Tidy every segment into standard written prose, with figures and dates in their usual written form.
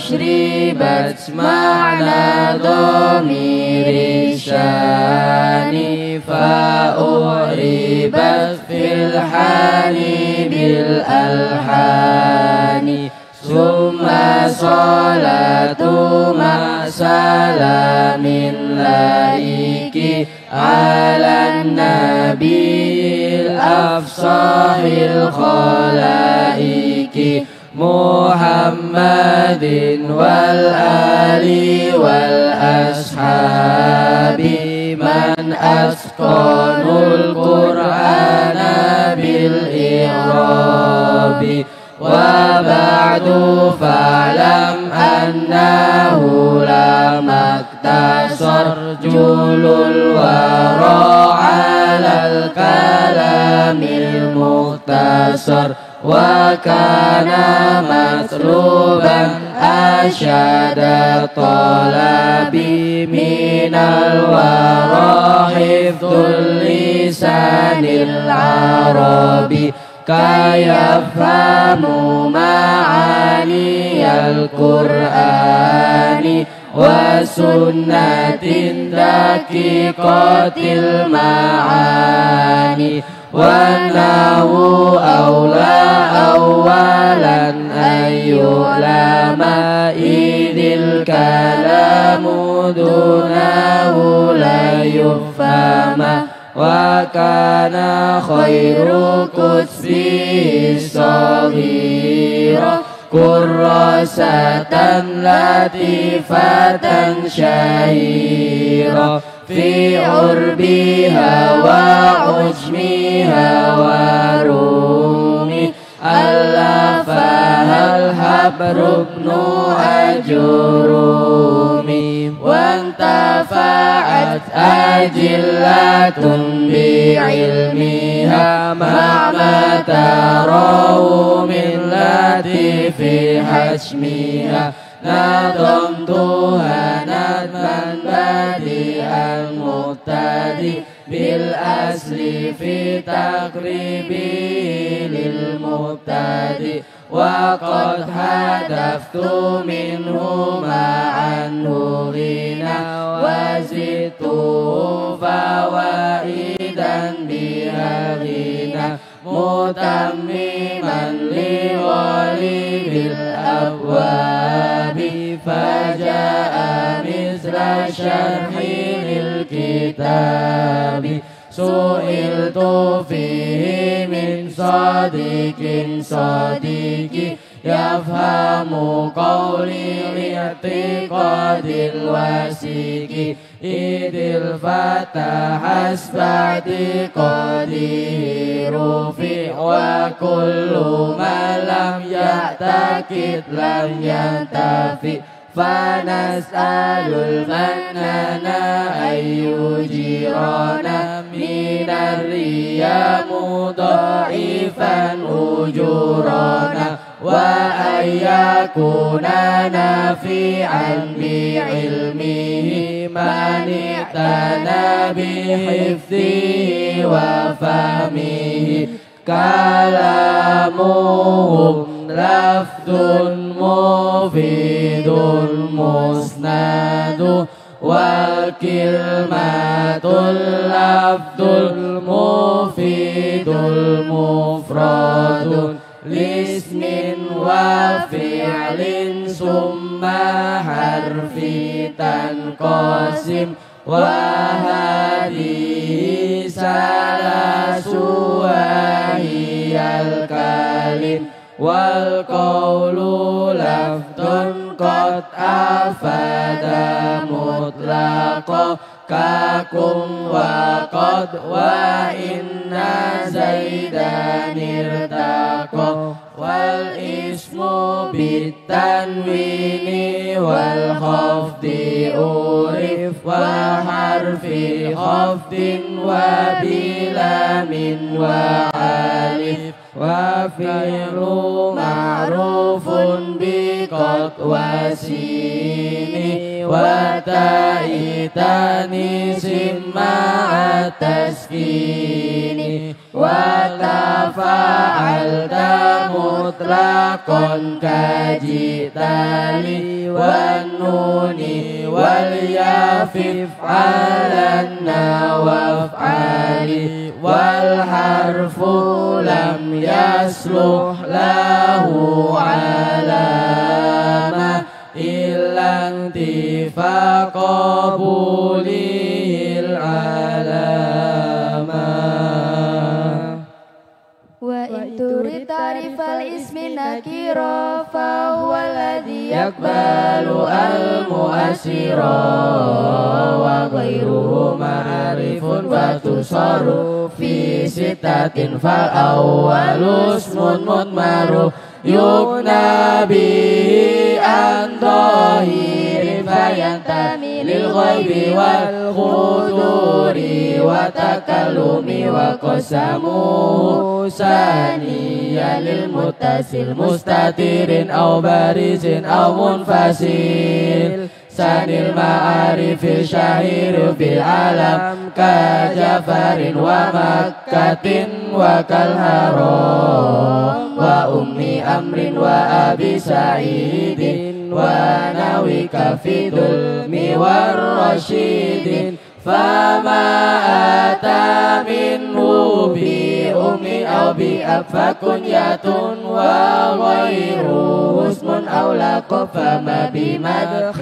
أشربت معنى ضمير الشان فأعربت في الحال بالألحان ثم صلاة مع سلام لائك على النبي الأفصح الخلائق محمد والآل والأصحاب من أتقنوا القرآن بالإعراب وبعد فاعلم أنه لما اقتصر جل الورى على الكلام المختصر وكان مطلوبا أشد الطلب من الورى حفظ اللسان العربي كي يفهموا معاني القرآن وسنة دقيقة المعاني وأنه أولى أولا أن يعلم إذ الكلام دونه لا يفهم وكان خير كتبه الصغيرة كراسة لطيفة شهيرة في عربها وعجمها ورومي ألفها الحبر بن أجرومي وانتفعت أجلة بعلمها مع ما تراه من لطيف حشمها نظمتها نظما بديعا مبتدئ بالأصل في تقريبه للمبتدئ وقد هدفت منه ما عنه غنى وزدته فوائدا بها غنى متمما لغالب الأبواب فجاء مثل شرح للكتاب سئلت فيه من صديق يفهم قولي باعتقاد الواسق إذ الفتى حسب اعتقاده رفع وكل ما لم يعتقد لم ينتفع فنسأل المنان أن يجيرنا من الرياء مضاعفا أجورنا وأن يكون نافعا بعلمه من اعتنى بحفظه وفهمه كلامهم لفظ مفيد مسند والكلمة اللفظ المفيد المفرد لاسم وفعل ثم حرف تنقسم وهذه ثلاث وهي الكلم والقول لفظ قد أفاد مطلقا ككم وقد وإن زيدا ارتقى والاسم بالتنوين والخفض أعرف وحرف خفض وبلام وألف وفعل معروف بقد وسين وتاء تانيث مع التسكين وتفاعلت مطلقا كجئت لي والنون والياء فعلنا وافعلي والحرف لم يصلح له علامة إلا انتفاء قبوله العلامة. وإن تريد تعريف الاسم نكرا فهو الذي يقبل المؤشرا وغيره معرف فتصر في ستة فالأول اسم مضمر يغنى به عن ظاهر فينتمي للغيب والخطور وتكلم وقسمه ثانيا للمتصل مستتر أو بارز أو منفصل ثاني المعارف الشهير في العالم كجفر ومكة وكالهرام وأم أمر وأبي سعيد ونويك في ظلم والرشيد فما أتى منه بأم أو بأب فكنية وغيره اسم أو لقب فما بمدخ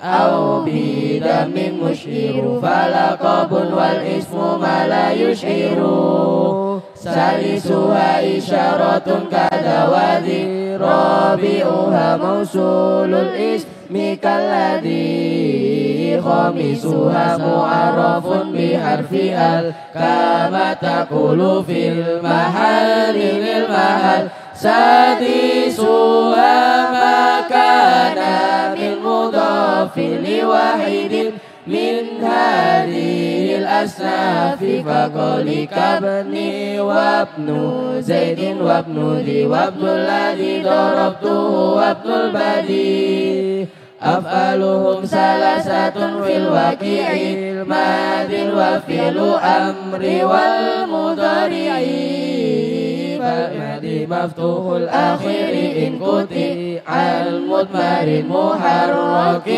أو بدم مشير فلقب والاسم ما لا يشعر ثالثها إشارة كذا وذي رابعها موصول الاسم كالذي خامسها معرف بحرف ال كما تقول في المحل للمحل سادسها ما كان من مضاف لواحد من هذه الأصناف فقل كابن وابن زيد وابن ذي وابن الذي ضربته وابن البدي أفعالهم ثلاثة في الواقع الماضي وفعل أمر والمضارع فالماضي مفتوح الآخر إن قطع المضمر محرك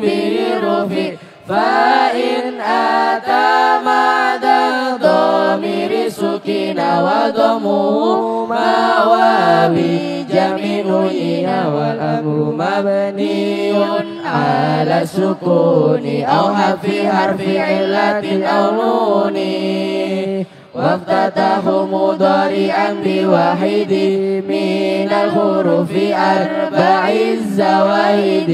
به رفع فإن أتى بعد الضمير سكن وضمه ما وبجميعها والأمر مبني على السكون أو حذف حرف علة أو نون وافتتح مضارعا بواحد من الحروف أربع الزوائد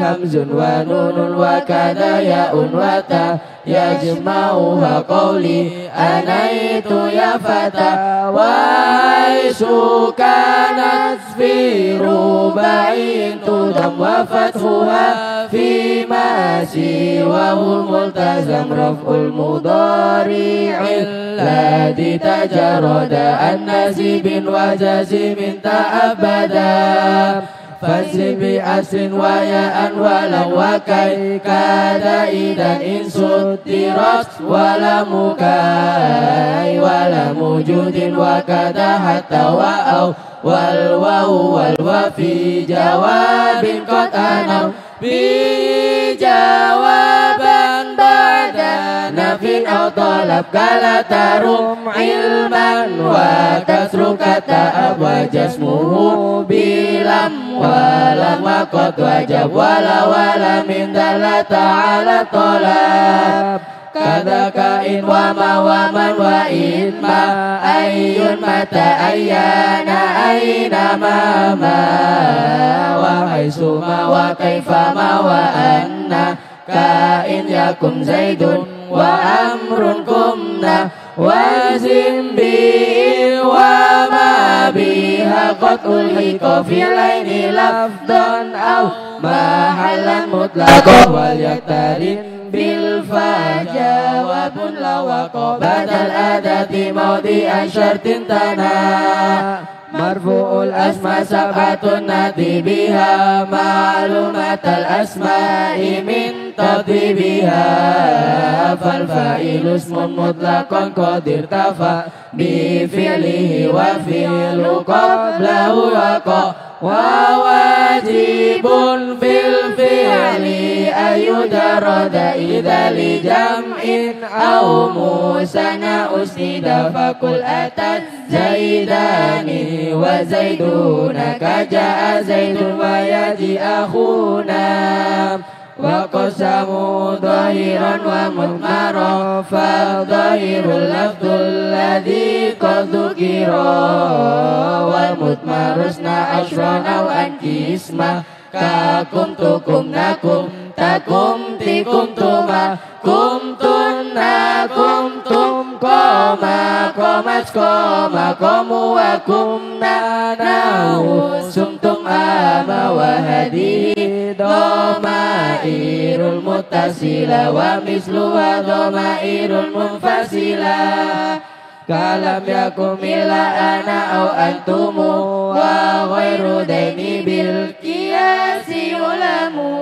همز ونون وكذا ياء وتاء يجمعها قولي أنيت يا فتى وعيش كانت في رباعي تضم وفتحها فيما سواه الملتزم رفع المضارع الذي تجرد عن نسب وجزم تأبدا فانسب بأسر وياء ولو وكي كاد إذا إن سترت ولم كاي ولم وجود وكذا حتى وأو والواو والوفي جواب قد أنوا بجوابا بعد نفي أو طلب كلا تروم علما وتترك التأب وجسمه بلم ولم وقد وجب ولا من دلت على الطلب كذاك إن وما ومن وإن ما أي متى أيان أينما ما وحيث ما وكيف ما وأن كإن يكن زيد وأمر كمنا وزن به وما بها قد ألحق في العين لفظا أو محلا مطلقا وليقترن بالفاء جواب لو وقع بعد الأداة موضع شرط تنا marfu'ul asma sab'atun nati biha ma'lumatal asma'i min tadribiha fal fa'ilu ismun mutlaqan qad irtafa bi fi'lihi wa fi'lu qablahu waqa wa wajibun fil fi'li ayudarada idza li jam'in aw musana usnida fakul atat zaidani wa zaiduna kaja'a zaidun wa yaji akhuna wa qasamu dhahiran wa mudmara fa dhahirul lafdul ladhi qad dhukira wal mudmarusna ashran aw anki isma kakum tukum nakum takum tikum tuma kumtun nakum tum koma komas koma komu wa kumna nahu sumtum ama wa hadihi dhamairul muttasila wa mislu wa dhamairul munfasila kalam yakum ila ana au antumu wa ghairu daini bil qiyasi ulamu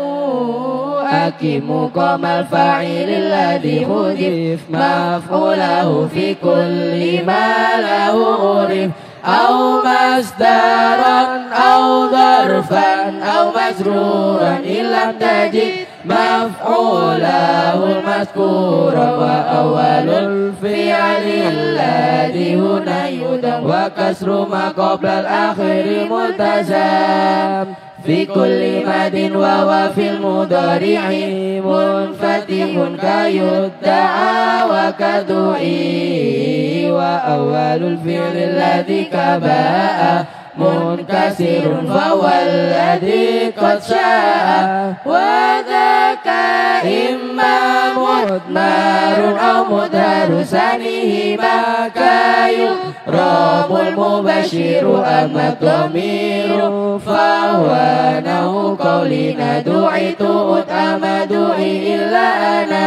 akimu qamal fa'ilil ladhi hudif maf'ulahu fi kulli ma lahu urif au masdaran au dharfan au masruran illam tajid maf'ulahul mazkura wa awalul fi'lil ladhi huna yudam wa kasru ma qabla al-akhiri multazam fi kulli madin wa fil mudari'i munfatihun kayudda'a wa kadu'i wa awalul fi'lil ladhi kaba'a munkasirun fawalladhi qad sya'a wa dhaka imma mudmarun aw mudharu sanihima kayu rabul mubashiru amma dhamiru fahuwa nahu qawlina du'itu ut'ama du'i illa ana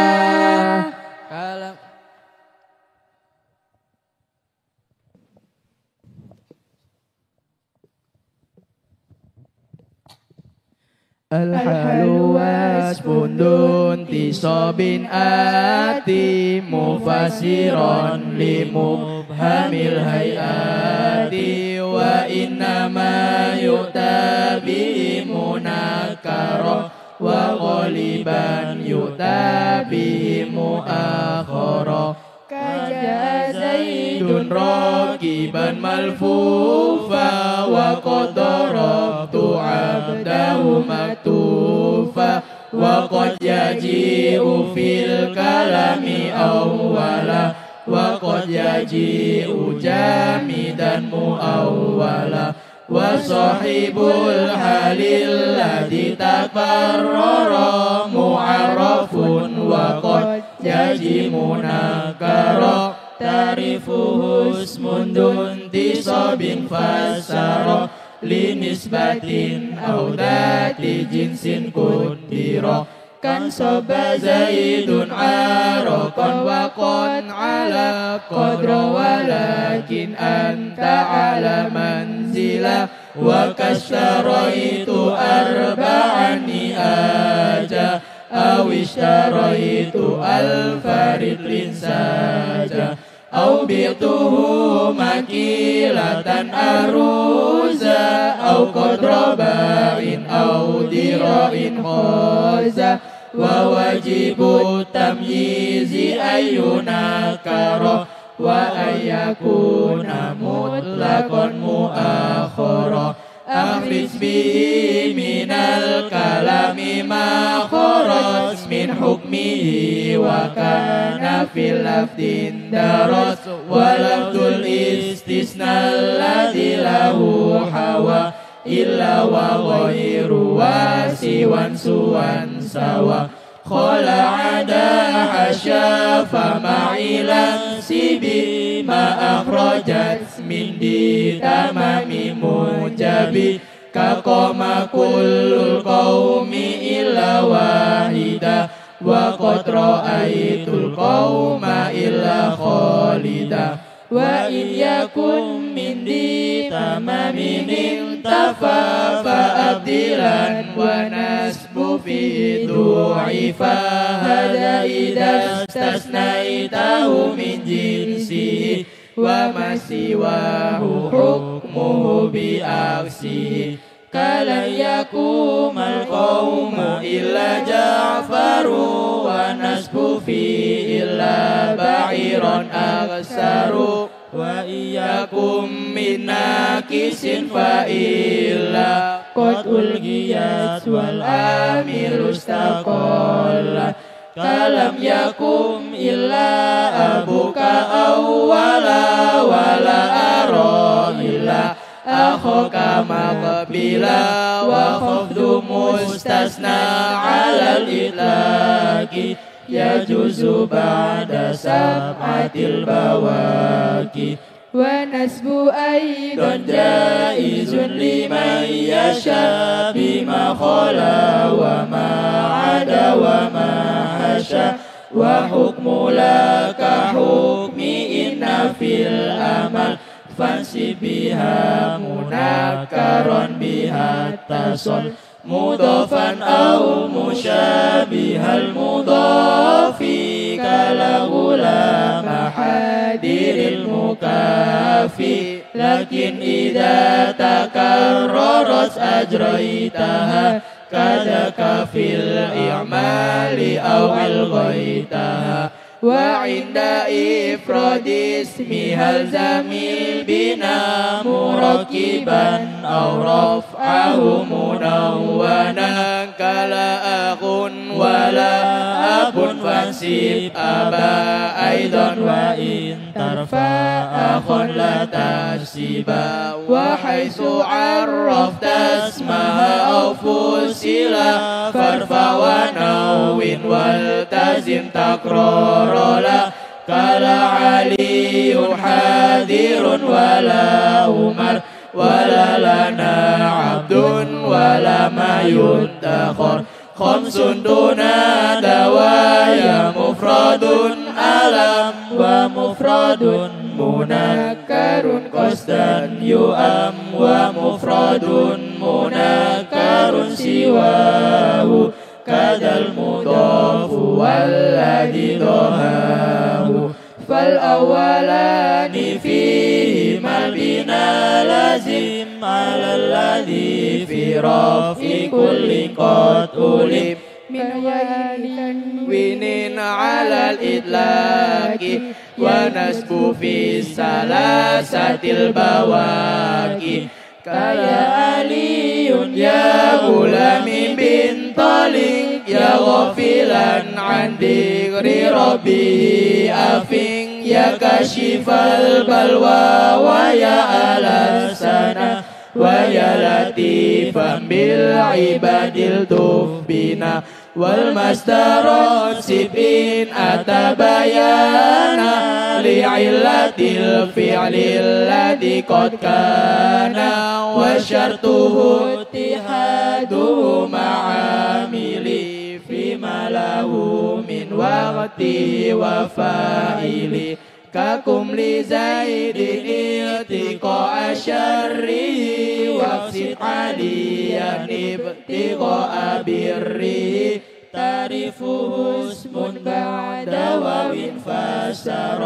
Al-halu wasbundun tisobin ati mufasiron limubhamil hayati wa innama yu'tabi munakaro wa ghaliban yu'tabi mu'akhara kaja zaidun rakiban malfufa wa qadarabtu abdahu maktufa wa qad yaji'u fil kalami awwala wa qad yaji'u jamidan muawwala wa sahibul halil ladhi takarrara mu'arrafun wa qad yaji munakara tarifuhu ismun dun tisabin fasara linisbatin aw dhati jinsin kudira kan soba zaidun araqan wa qan ala qadra walakin anta ala manzila wa kastaraitu arba'ani aja awistaraitu alfaridlin saja au bi'tuhu makilatan aruza au qadraba'in au dira'in khaza wa wajibu tamyizi ayyuna karo wa ayyakuna mutlaqan mu'akhara akhris bihi minal kalami ma kharaj min hukmihi wa kana fil lafdin daras wa lafdul istisna alladhi lahu hawa illa wa ghairu wasiwan suwan sawa khala ada hasya fama'ilan sibi ma akhrajat min di tamami mujabi kaqama kullul qaumi illa wahida wa qad ra'aitul qauma illa khalida وإن يكن من ذي تمام انتفى فأبدلا ونسب فيه ضعيفا هذا إذا استثنيته من جنسه وما سواه حكمه بعكسه كلن يقوم القوم إلا جعفر ونسب فيه إلا بعير أكثر وإياكم من ناكس فإلا قد ألقيت والآمر استقل كلم يكن إلا أبوك أولا ولا أرى إلا أخوك مقبلا وخفض مستثنى على الإطلاق يجوز بعد سبعة البواكي ونسب أيضا جائز لمن يشاء بما خلا وما عدا وما حشا وحكم لك حكم إن في الأمل فانسب بها منكرا بها اتصل مضافا أو مشابه المضاف كالغلام حدير المكافي لكن إذا تكررت أجريتها كذاك في الإعمال أو ألغيتها وعند إفراد اسمها الزميل بنا مركبا أو رفعه منونا كلا أخ ولا أب فانسب أبا أيضا وإن ترفع أخ لا تنسبا وحيث عرفت اسمها أو فصلا فارفع ونون والتزم تكرار لا كلا علي حاذر ولا عمر ولا لنا عبد ولا ما يدخر خمس دون دوايا مفرد ألم ومفرد منكر قصدا يؤم ومفرد منكر سواه كذا المضاف والذي ضهاه فالأولان فيهما البناء لازم على الذي في رفع كل قد ألم من وين على الإطلاق ونسب في الثلاثة البواكي كيا علي يا غلام بن طلق يا غافلا عن ذكر ربه أفن يا كاشف البلوى ويا ألسنا ويا لطيفا بالعباد التف بنا والمصدر سبين أتى بيانا لعلة الفعل الذي قد كان وشرطه اتحاده مع عامله فيما له من وقته وفاعله ككم لزيد اتقاء شره واقصد عليا ابتغاء بره تعرفه اسم بعد واو فسر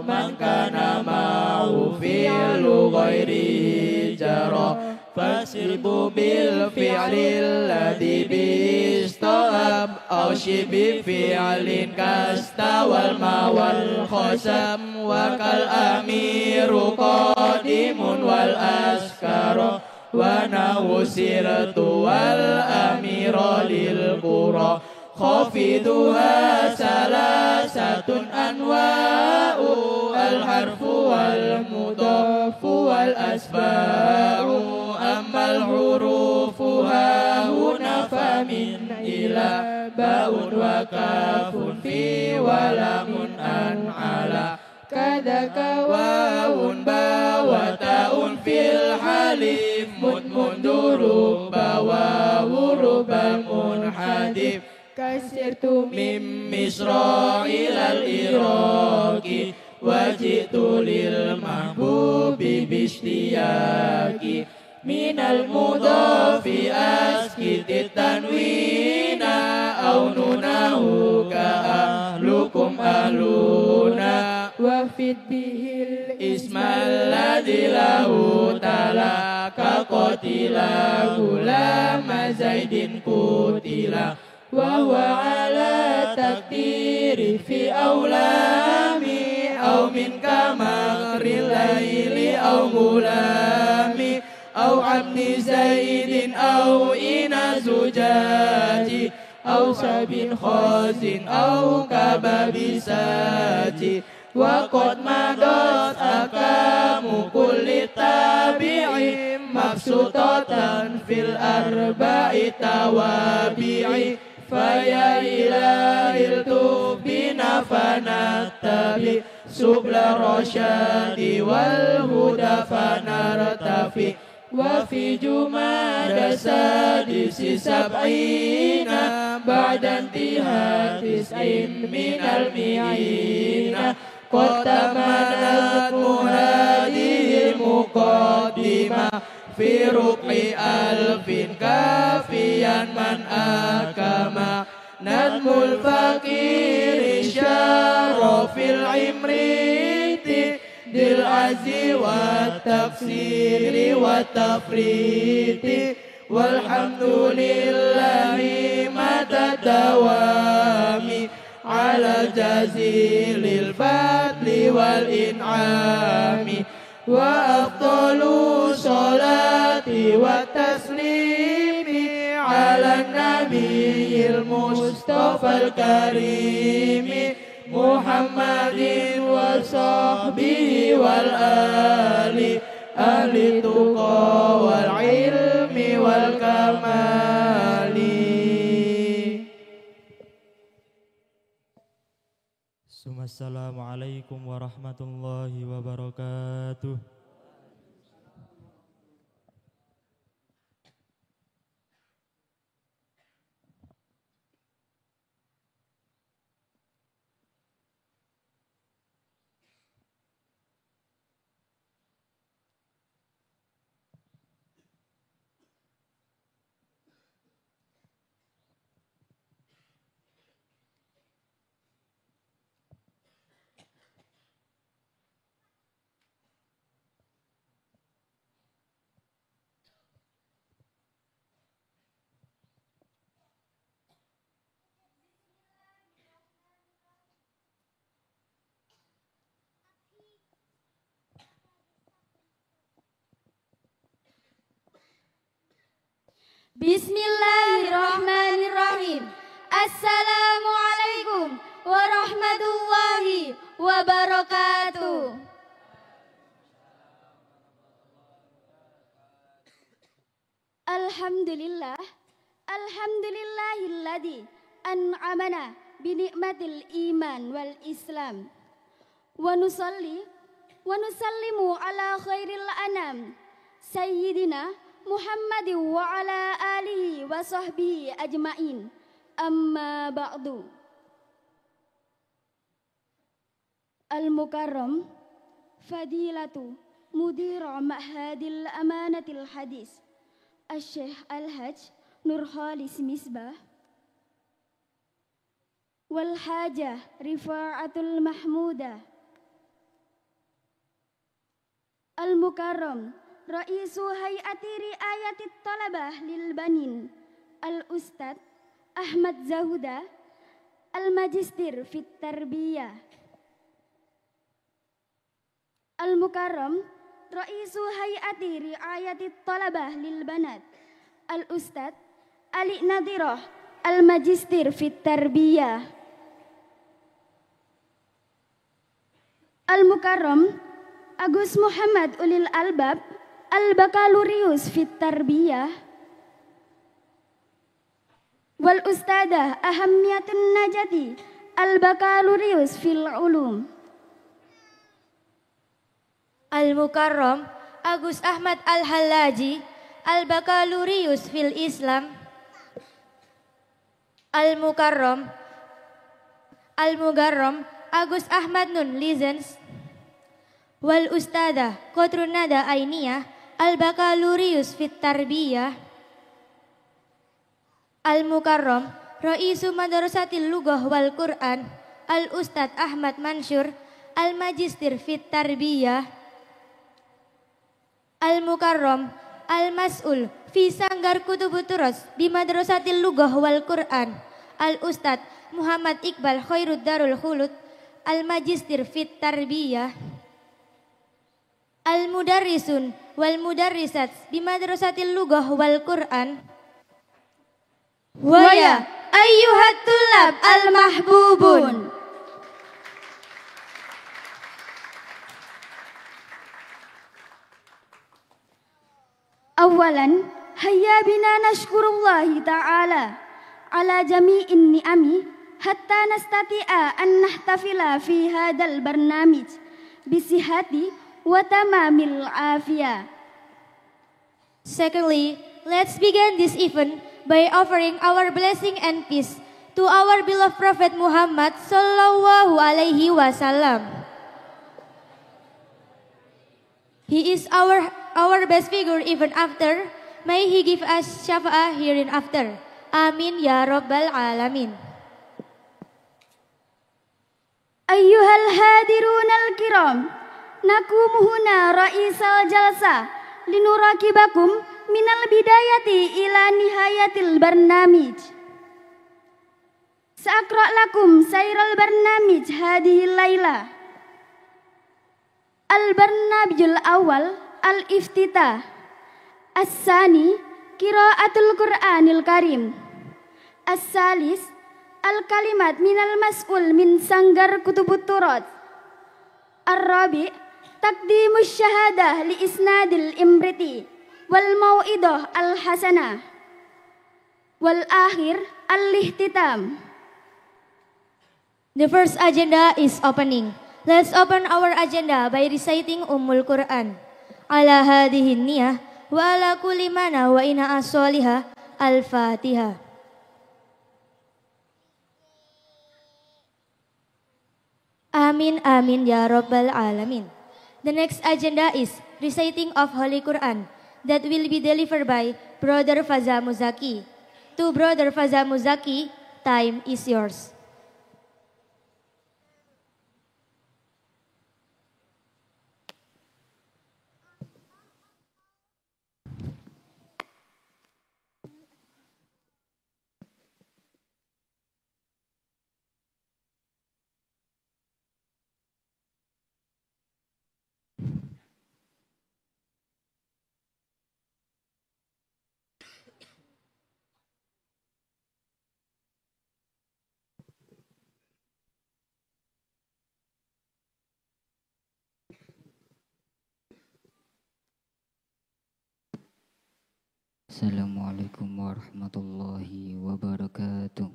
من كان معه فعل غيره جرى فاسرب بالفعل الذي به استواب أو شبه فعل كاستوى الماء والخسم وكالأمير قادم والأسكر ونحو سرت والأمير للقرى خافضها ثلاثة أنواع الحرف والمضاف والأسباع أما الحروف ها هنا فمن إلى باء وكاف في ولام أن على كذاك واو باء وتاء في الحليف منذ ربا واو ربا منحدف كسرت من مصر إلى العراق وجئت للمحبوب باشتياقي من المضاف أسكت التنوين أو نونه كأهلكم أهلنا وفد به الاسم الذي له تلا كقتل غلام زيد قتلا وهو على تقدير في أولامي أو من كمغر الليل أو غلامي أو عبد زيد أو إنا زجاج أو سب خاز أو كباب ساج وقد مضت أحكام كل تابع مبسوطة في الأربع توابع فيا إلهي التف بنا فنتبع سبل الرشاد والهدى فنرتفع وفي جمادى السادس 70 بعد انتهاء 90 من المئين قد تمنت هذه المقدمة في ربع ألف كافيا من أكما نظم الفقير شرف العمريت ذي العز والتفسير والتفريط والحمد لله مدى الدوام على جزيل الفضل والإنعام وأفضل الصلاة والتسليم على النبي المصطفى الكريم محمد وصحبه والآل أهل التقى والعلم والكمال. Assalamualaikum warahmatullahi wabarakatuh. Bismillahirrahmanirrahim. Assalamualaikum warahmatullahi wabarakatuh. Alhamdulillah, alhamdulillahilladzi an'amana binikmatil iman wal islam. Wa nusalli wa nusallimu ala khairil anam sayyidina Muhammad wa ala alihi wa sahbihi ajma'in. Amma ba'du. Al-Mukarram Fadilatu Mudir Ma'hadil Amanatil Hadis Al-Syekh Al-Hajj Nurkhalis Misbah Wal Hajah Rifa'atul Mahmudah Al-Mukarram Raisu Hayati Riayatit Talabah Lil Banin Al-Ustad Ahmad Zahuda Al-Majistir Fit Tarbiyah Al-Mukarram Raisu Hayati Riayatit Talabah Lil Banat Al-Ustad Ali Nadirah Al-Majistir Fit Tarbiyah Al-Mukarram Agus Muhammad Ulil Albab Al-Bakalurius Fit Tarbiyah Wal Ustadah Ahamiyatun Najati Al-Bakalurius Fil Ulum Al-Mukarram Agus Ahmad Al-Hallaji Al-Bakalurius Fil Islam Al-Mukarram Al-Mugarram Agus Ahmad Nun Lizens wal ustadzah Qadrun Nada Ainiyah Al-Bakalurius fit Tarbiyah, Al-Mukarram Raisu Madrasatil Lughah wal Quran Al-Ustadz Ahmad Mansur Al-Majistir fit Tarbiyah, Al-Mukarram Al-Mas'ul fi Sanggar Kutubut Turas bi Madrasatil Lughah wal Quran Al-Ustadz Muhammad Iqbal Khairud Darul Khulud Al-Majistir fit Tarbiyah, Al-Mudarrisun wal Mudarrisat bi Madrasatil Lughah wal Quran. Waya ayyuhat tulab al-mahbubun. Awalan, hayya bina nashkurullahi ta'ala ala jami'in ni'ami hatta nastati'a an nahtafila fi hadal barnamij bisihati wa tamamil afiyah. Secondly, let's begin this event by offering our blessing and peace to our beloved Prophet Muhammad sallallahu alaihi wasallam. He is our best figure even after. May he give us syafa'ah hereinafter. Amin ya rabbal alamin. Ayyuhal hadirun al-kiram, nakumu huna ra'isal jalsa linurakibakum minal bidayati ila nihayatil barnamij. Sa'aqra lakum sayral barnamij hadihil layla. Al-barnamijul awal al-iftitah, as-sani qiraatul Qur'anil Karim, as-salis al-kalimat minal mas'ul min Sanggar Kutubut Turas, ar-rabi' taqdimus syahadah li isnadil imriti wal mau'idah al-hasanah, wal akhir al-ihtitam. The first agenda is opening. Let's open our agenda by reciting Ummul Quran. Ala hadihin niyah wa ala kulli mana wa ina as-solihah al-Fatihah. Amin amin ya rabbal alamin. The next agenda is reciting of Holy Quran that will be delivered by Brother Faza Muzaki. To Brother Faza Muzaki, time is yours. Assalamualaikum warahmatullahi wabarakatuh.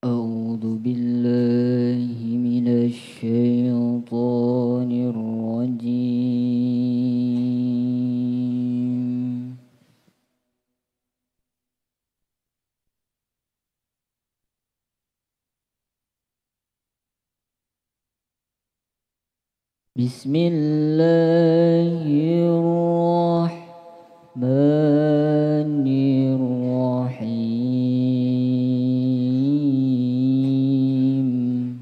A'udzu billahi minasy syaithanir rajim. Bismillahirrahmanirrahim.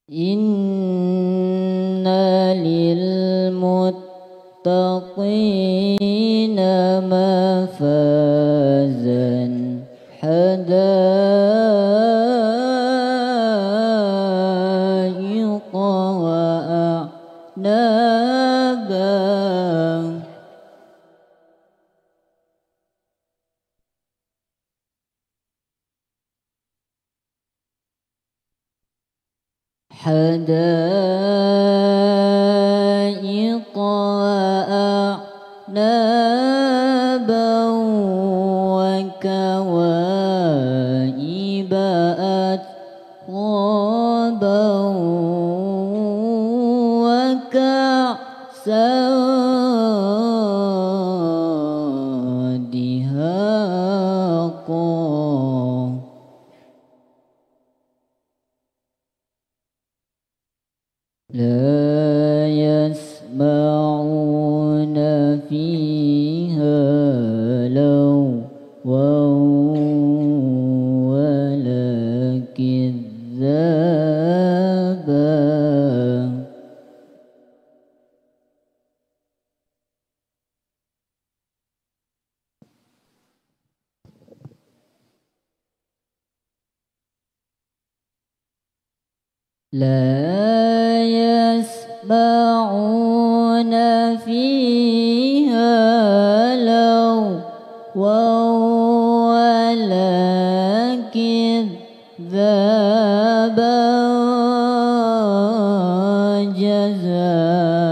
Inna lil muttaqina mafazan hadaiqa wa a'naba. حدائق وأعنابا وكواعب أترابا. لا يسمعون فيها لغوا ولا كذابا لا يسمعون فيها لغوا ولا كذابا جزاء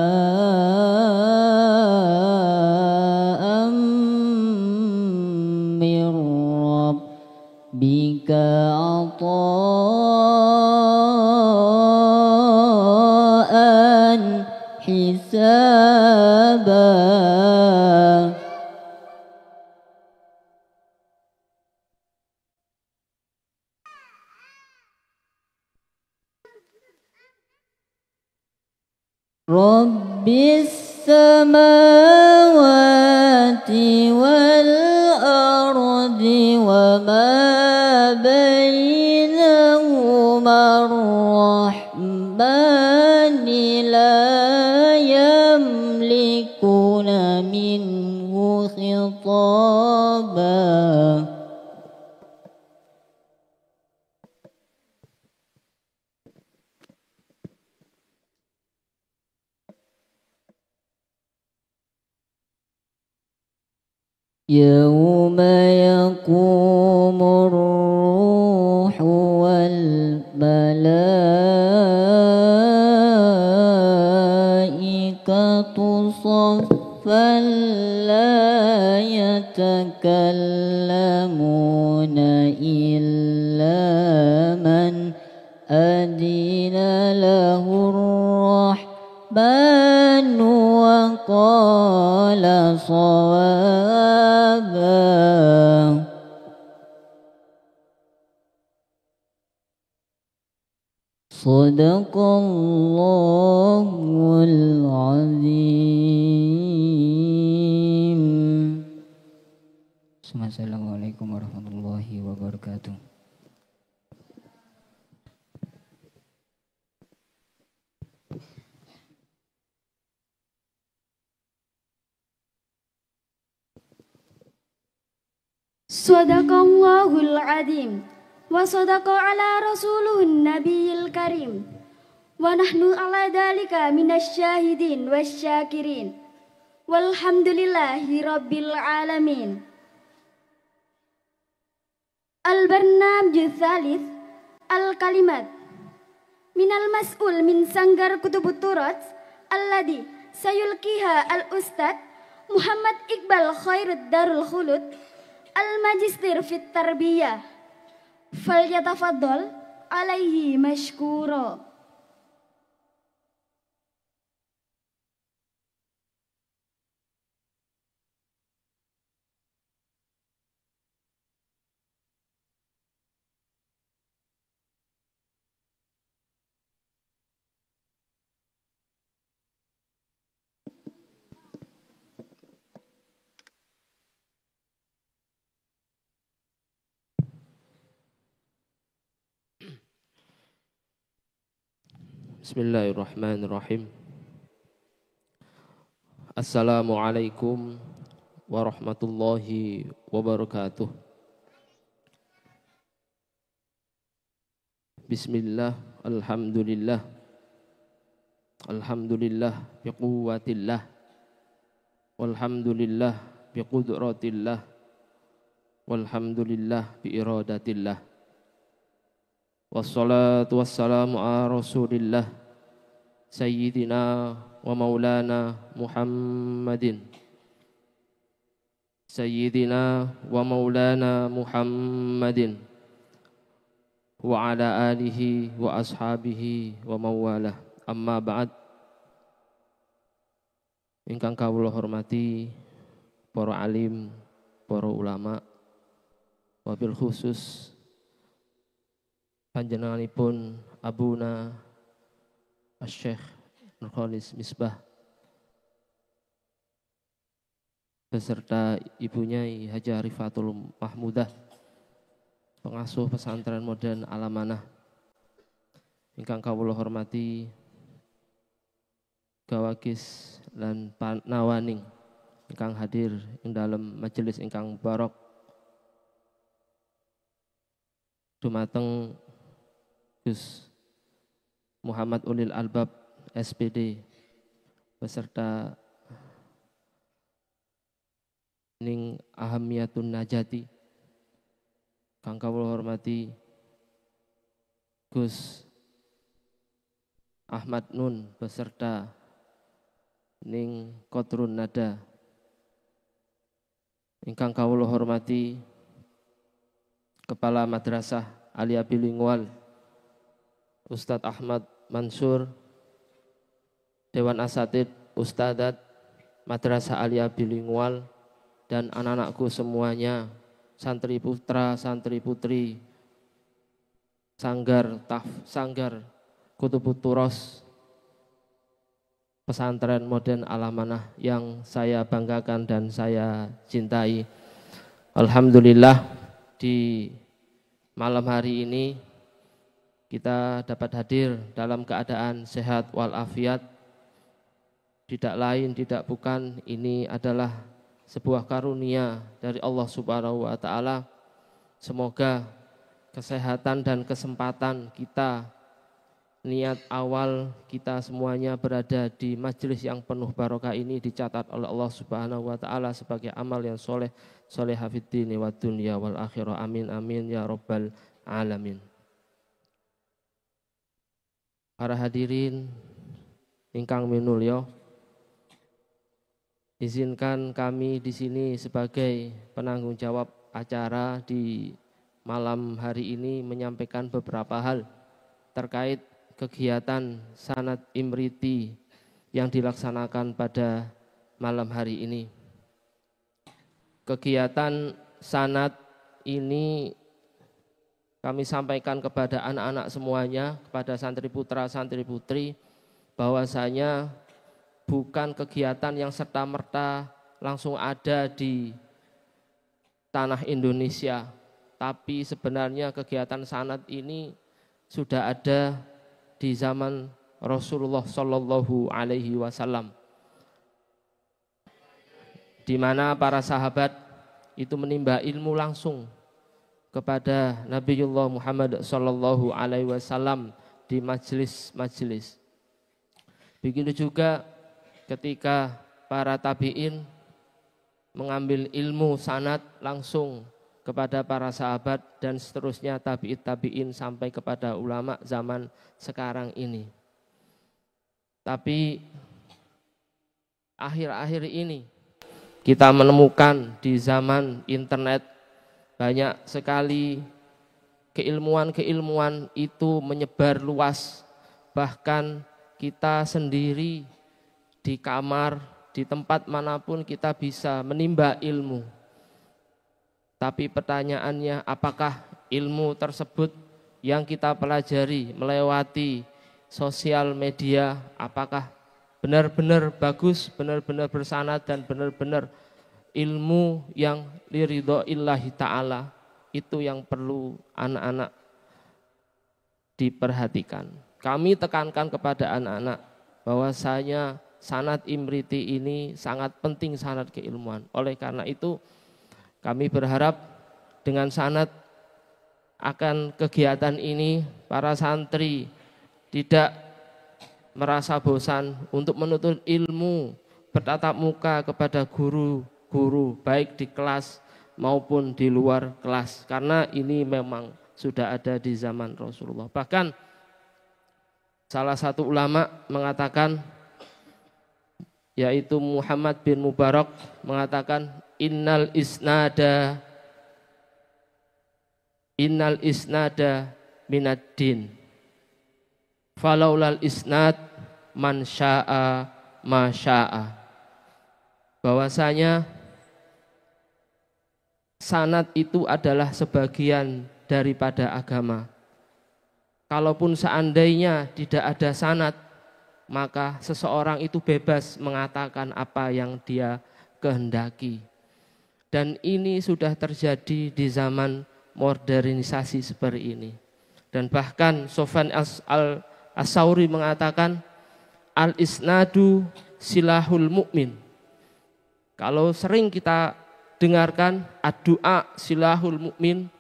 من ربك عطاء حسابا رب السماوات والأرض وما بينهما الرحمن لا يملكون منه خطابا يوم يقوم الروح والملائكة صفا لا يتكلمون إلا من أذن له الرحمن وقال صوابا صدق الله العظيم. Assalamualaikum warahmatullahi wabarakatuh. Sadaqallahul azim wa sadaqa ala rasuluhun nabiyil karim wa nahnu ala dalika minasyahidin wasyakirin walhamdulillahi rabbil alamin. Al-barnamij tsalits al-kalimat minal mas'ul min sanggar kutubut turat alladhi sayulkiha al-ustad Muhammad Iqbal Khairud Darul Khulud al-Majistir fit Tarbiyah falyatafaddal alaihi mashkura. Bismillahirrahmanirrahim. Assalamualaikum warahmatullahi wabarakatuh. Bismillah, alhamdulillah. Alhamdulillah biquwwatillah. Walhamdulillah biqudratillah. Walhamdulillah biiradatillah. Wassalatu wassalamu ala rasulillah Sayyidina wa maulana Muhammadin. Sayyidina wa maulana Muhammadin wa ala alihi wa ashabihi wa mawalah. Amma ba'd. Ingkang kawula hormati para alim, para ulama, wabil khusus panjenenganipun Abuna Asy-Syaikh Nurkholis Misbah beserta ibunya Haji Arifatul Mahmudah, pengasuh pesantren modern Al-Amanah. Ingkang kawula hormati gawagis lan panawaning ingkang hadir ing dalam majelis ingkang mubarak dumateng Gus Muhammad Ulil Albab SPD beserta ning Ahamiyatun Najati kang kawula hormati Gus Ahmad Nun beserta ning Qadrun Nada ingkang kawula hormati Kepala Madrasah Alia Bilingual Ustadz Ahmad Mansur, Dewan Asatid Ustadzat Madrasah Alia Bilingual, dan anak-anakku semuanya, santri putra, santri putri, Sanggar Kutubut Turos, pesantren modern Al-Amanah yang saya banggakan dan saya cintai. Alhamdulillah di malam hari ini kita dapat hadir dalam keadaan sehat walafiat. Tidak lain, tidak bukan, ini adalah sebuah karunia dari Allah Subhanahu wa Ta'ala. Semoga kesehatan dan kesempatan kita, niat awal kita semuanya berada di majelis yang penuh barokah ini dicatat oleh Allah Subhanahu wa Ta'ala sebagai amal yang soleh fid dini wad dunya wal akhirah. Amin amin ya rabbal alamin. Para hadirin ingkang minulya, izinkan kami di sini sebagai penanggung jawab acara di malam hari ini menyampaikan beberapa hal terkait kegiatan Sanad Imriti yang dilaksanakan pada malam hari ini. Kegiatan Sanad ini kami sampaikan kepada anak-anak semuanya, kepada santri putra, santri putri, bahwasanya bukan kegiatan yang serta-merta langsung ada di tanah Indonesia, tapi sebenarnya kegiatan Sanad ini sudah ada di zaman Rasulullah Shallallahu Alaihi Wasallam, di mana para sahabat itu menimba ilmu langsung kepada Nabiullah Muhammad Shallallahu Alaihi Wasallam di majelis-majelis. Begitu juga ketika para tabiin mengambil ilmu sanad langsung kepada para sahabat dan seterusnya tabi'in sampai kepada ulama zaman sekarang ini. Tapi akhir-akhir ini kita menemukan di zaman internet banyak sekali keilmuan itu menyebar luas. Bahkan kita sendiri di kamar, di tempat manapun kita bisa menimba ilmu. Tapi pertanyaannya, apakah ilmu tersebut yang kita pelajari melewati sosial media, apakah benar-benar bagus, benar-benar bersanad dan benar-benar ilmu yang liridhoillahi ta'ala? Itu yang perlu anak-anak diperhatikan. Kami tekankan kepada anak-anak bahwasanya sanad Imriti ini sangat penting, sanad keilmuan. Oleh karena itu kami berharap dengan sanad akan kegiatan ini para santri tidak merasa bosan untuk menuntut ilmu, bertatap muka kepada guru-guru baik di kelas maupun di luar kelas, karena ini memang sudah ada di zaman Rasulullah. Bahkan salah satu ulama mengatakan, yaitu Muhammad bin Mubarak, mengatakan innal isnada minad din falaulal isnad man syaa ma syaa. Bahwasanya sanad itu adalah sebagian daripada agama. Kalaupun seandainya tidak ada sanad, maka seseorang itu bebas mengatakan apa yang dia kehendaki. Dan ini sudah terjadi di zaman modernisasi seperti ini. Dan bahkan Sufyan al-Tsauri mengatakan al-isnadu silahul mu'min. Kalau sering kita dengarkan ad-du'a silahul mu'min,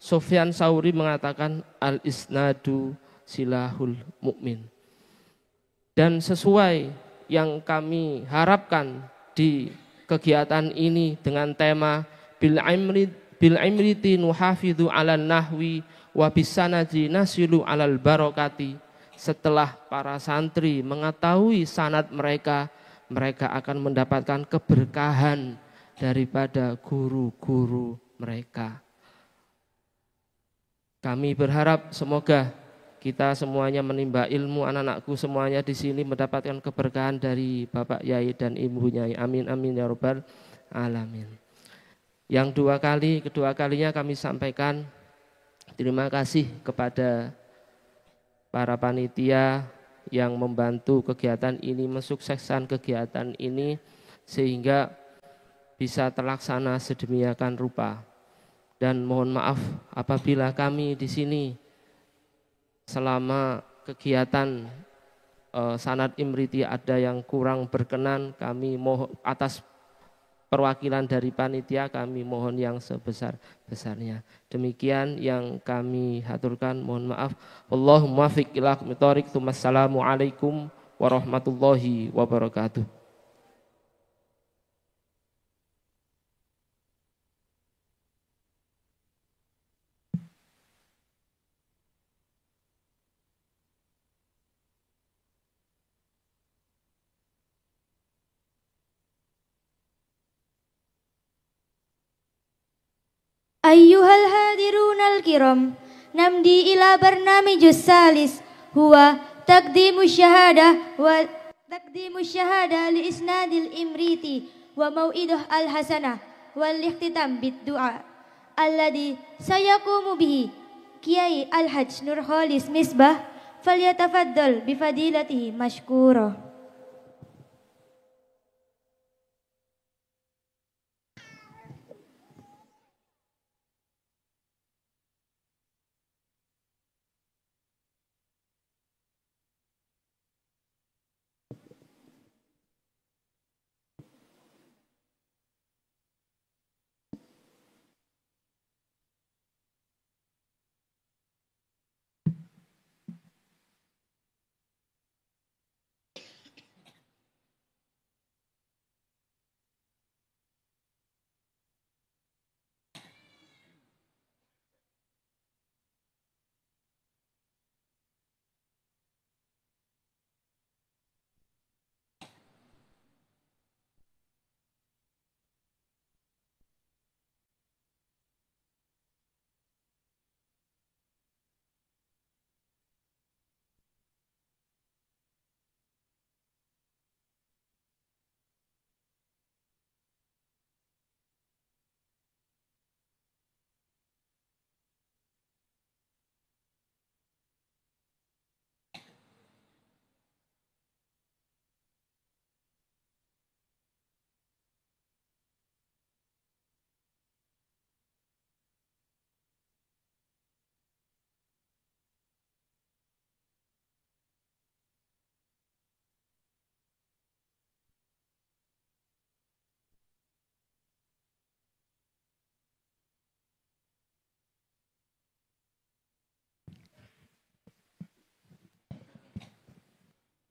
Sufyan Tsauri mengatakan al-isnadu silahul mu'min. Dan sesuai yang kami harapkan di kegiatan ini dengan tema bil imriti nuhafidhu 'alan nahwi wa bisanadi nasilu 'alal barakati. Setelah para santri mengetahui sanad mereka, mereka akan mendapatkan keberkahan daripada guru-guru mereka. Kami berharap semoga kita semuanya menimba ilmu, anak-anakku semuanya di sini mendapatkan keberkahan dari Bapak Yai dan Ibu Yai. Amin amin ya rabbal alamin. Yang kedua kalinya kami sampaikan terima kasih kepada para panitia yang membantu kegiatan ini, mensukseskan kegiatan ini sehingga bisa terlaksana sedemikian rupa. Dan mohon maaf apabila kami di sini selama kegiatan sanad imriti ada yang kurang berkenan, kami mohon atas perwakilan dari panitia kami mohon yang sebesar-besarnya. Demikian yang kami haturkan, mohon maaf. Allahumma fiq ila aqmitorik. Assalamualaikum warahmatullahi wabarakatuh. Ayyuhal hadirunal kiram, namdi ila barnamijus salis huwa taqdimu syahada li isnadil imriti wa mau'idah al hasanah wal ikhtitam bid du'a alladhi sayaqumu bihi Kiai Al-Hajj Nur Khalis Misbah falyatafaddal bifadilatihi mashkura.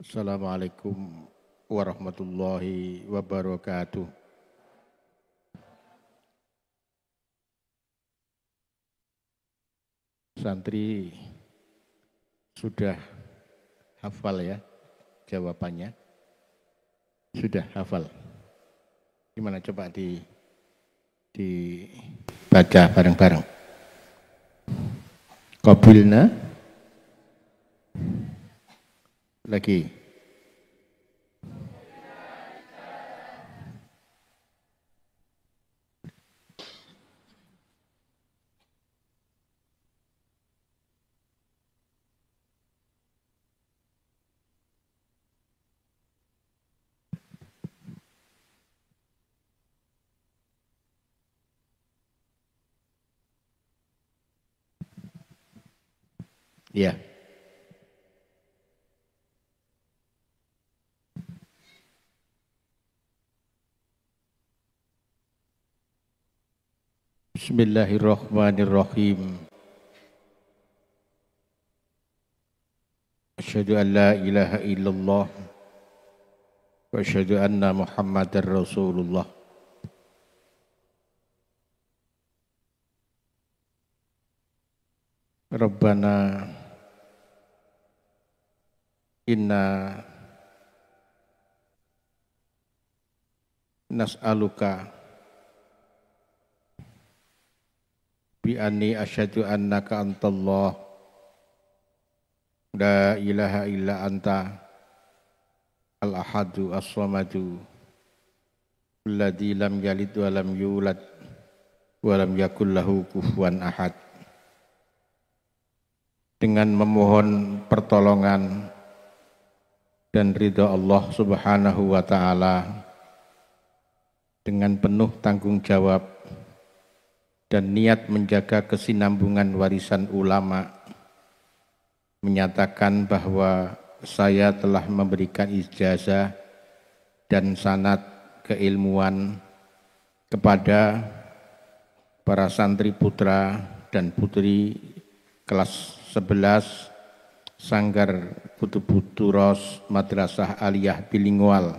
Assalamualaikum warahmatullahi wabarakatuh. Santri sudah hafal ya jawabannya? Sudah hafal. Gimana coba dibaca bareng-bareng. Qabilna lagi. Ya. Bismillahirrahmanirrahim. Asyhadu an la ilaha illallah wa asyhadu anna Muhammadar Rasulullah. Rabbana inna nas'aluka bi anni asyhadu annaka antallah la ilaha illa anta al-ahadu as-samadu alladzi lam yalid wa lam yulad wa lam yakul lahu kufuwan ahad. Dengan memohon pertolongan dan ridha Allah Subhanahu wa taala, dengan penuh tanggung jawab dan niat menjaga kesinambungan warisan ulama, menyatakan bahwa saya telah memberikan ijazah dan sanad keilmuan kepada para santri putra dan putri kelas 11 Sanggar Putu-Putu-Ros Madrasah Aliyah Bilingual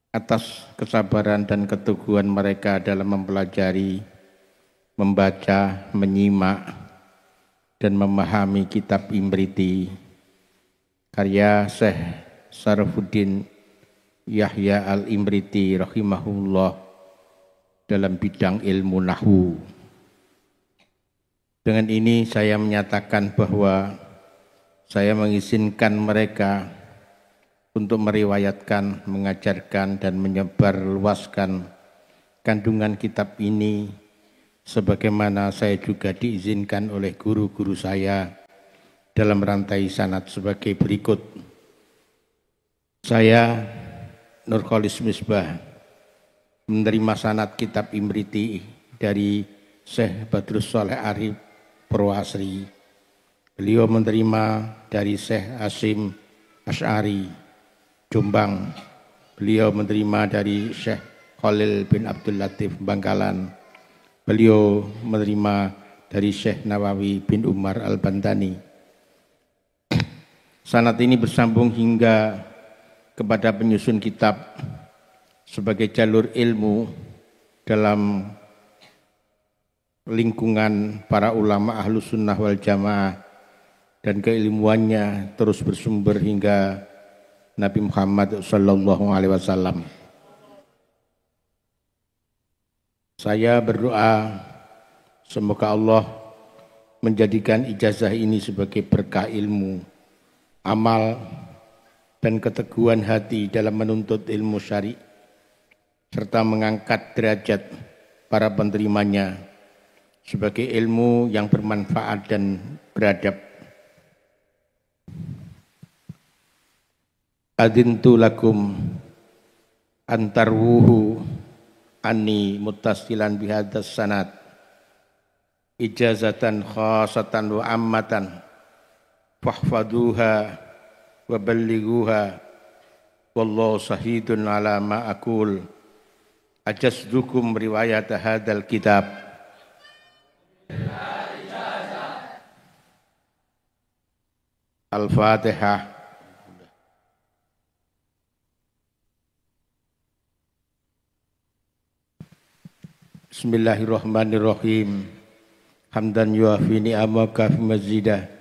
atas kesabaran dan keteguhan mereka dalam mempelajari, membaca, menyimak, dan memahami kitab Imriti karya Syekh Syarfuddin Yahya Al-Imriti rahimahullah dalam bidang ilmu nahwu. Dengan ini saya menyatakan bahwa saya mengizinkan mereka untuk meriwayatkan, mengajarkan, dan menyebarluaskan kandungan kitab ini sebagaimana saya juga diizinkan oleh guru-guru saya dalam rantai sanad sebagai berikut. Saya Nurkholis Misbah menerima sanad kitab Imriti dari Syekh Badrus Shaleh Arif Purwasri. Beliau menerima dari Syekh Hasyim Asy'ari Jombang. Beliau menerima dari Syekh Khalil bin Abdul Latif Bangkalan. Beliau menerima dari Syekh Nawawi bin Umar Al-Bantani. Sanad ini bersambung hingga kepada penyusun kitab sebagai jalur ilmu dalam lingkungan para ulama Ahlus Sunnah wal Jamaah, dan keilmuannya terus bersumber hingga Nabi Muhammad sallallahu alaihi wasallam. Saya berdoa semoga Allah menjadikan ijazah ini sebagai berkah ilmu, amal, dan keteguhan hati dalam menuntut ilmu syar'i, serta mengangkat derajat para penerimanya sebagai ilmu yang bermanfaat dan beradab. Adintu lakum antarwuhu anni muttasilan bihadas sanad ijazatan khasatan wa ammatan fahfaduha wa ballighuha wallahu sahidun ala ma aqul ajazdukum riwayat hadzal kitab. Al-Fatihah. Bismillahirrahmanirrahim. Hamdan yuafi ni'amaka fi mazidah.